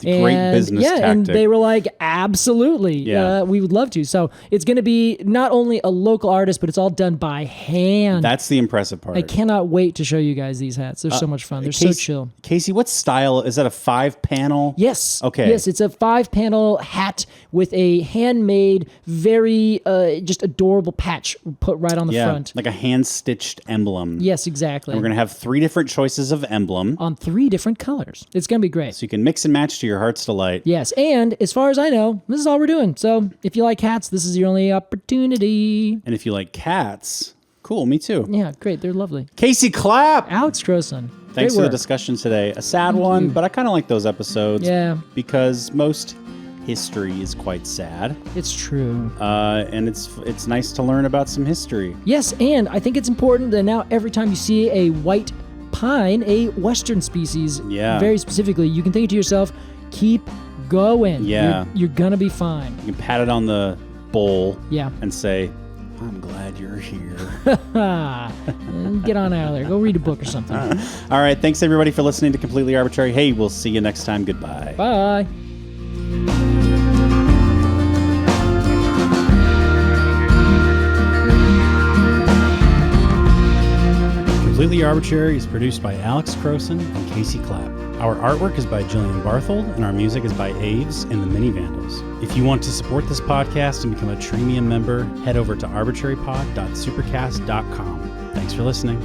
Speaker 1: Great business tactic.
Speaker 2: And they were like, absolutely.
Speaker 1: Yeah.
Speaker 2: We would love to. So it's going to be not only a local artist, but it's all done by hand.
Speaker 1: That's the impressive part.
Speaker 2: I cannot wait to show you guys these hats. They're so much fun. They're so chill.
Speaker 1: Casey, what style? Is that a 5-panel?
Speaker 2: Yes.
Speaker 1: Okay.
Speaker 2: Yes, it's a 5-panel hat with a handmade, very just adorable patch put right on the front.
Speaker 1: Like a hand-stitched emblem.
Speaker 2: Yes, exactly.
Speaker 1: And we're going to have 3 different choices of emblem.
Speaker 2: On 3 different colors. It's going to be great.
Speaker 1: So you can mix and match to your heart's delight.
Speaker 2: Yes, and as far as I know, this is all we're doing. So if you like hats, this is your only opportunity.
Speaker 1: And if you like cats, cool, me too.
Speaker 2: Yeah, great. They're lovely.
Speaker 1: Casey Clapp!
Speaker 2: Alex Crowson.
Speaker 1: Thanks for the discussion today. A sad one, but I kind of like those episodes.
Speaker 2: Yeah.
Speaker 1: Because most history is quite sad.
Speaker 2: It's true.
Speaker 1: And it's nice to learn about some history.
Speaker 2: Yes, and I think it's important that now every time you see a white pine, a Western species, very specifically, you can think to yourself, keep going.
Speaker 1: Yeah.
Speaker 2: You're going to be fine.
Speaker 1: You can pat it on the bowl
Speaker 2: Yeah.
Speaker 1: and say, I'm glad you're here.
Speaker 2: Get on out of there. Go read a book or something.
Speaker 1: All right. Thanks, everybody, for listening to Completely Arbitrary. Hey, we'll see you next time. Goodbye.
Speaker 2: Bye.
Speaker 1: Completely Arbitrary is produced by Alex Crowson and Casey Clapp. Our artwork is by Jillian Barthold, and our music is by Aves and the Mini Vandals. If you want to support this podcast and become a Treemium member, head over to arbitrarypod.supercast.com. Thanks for listening.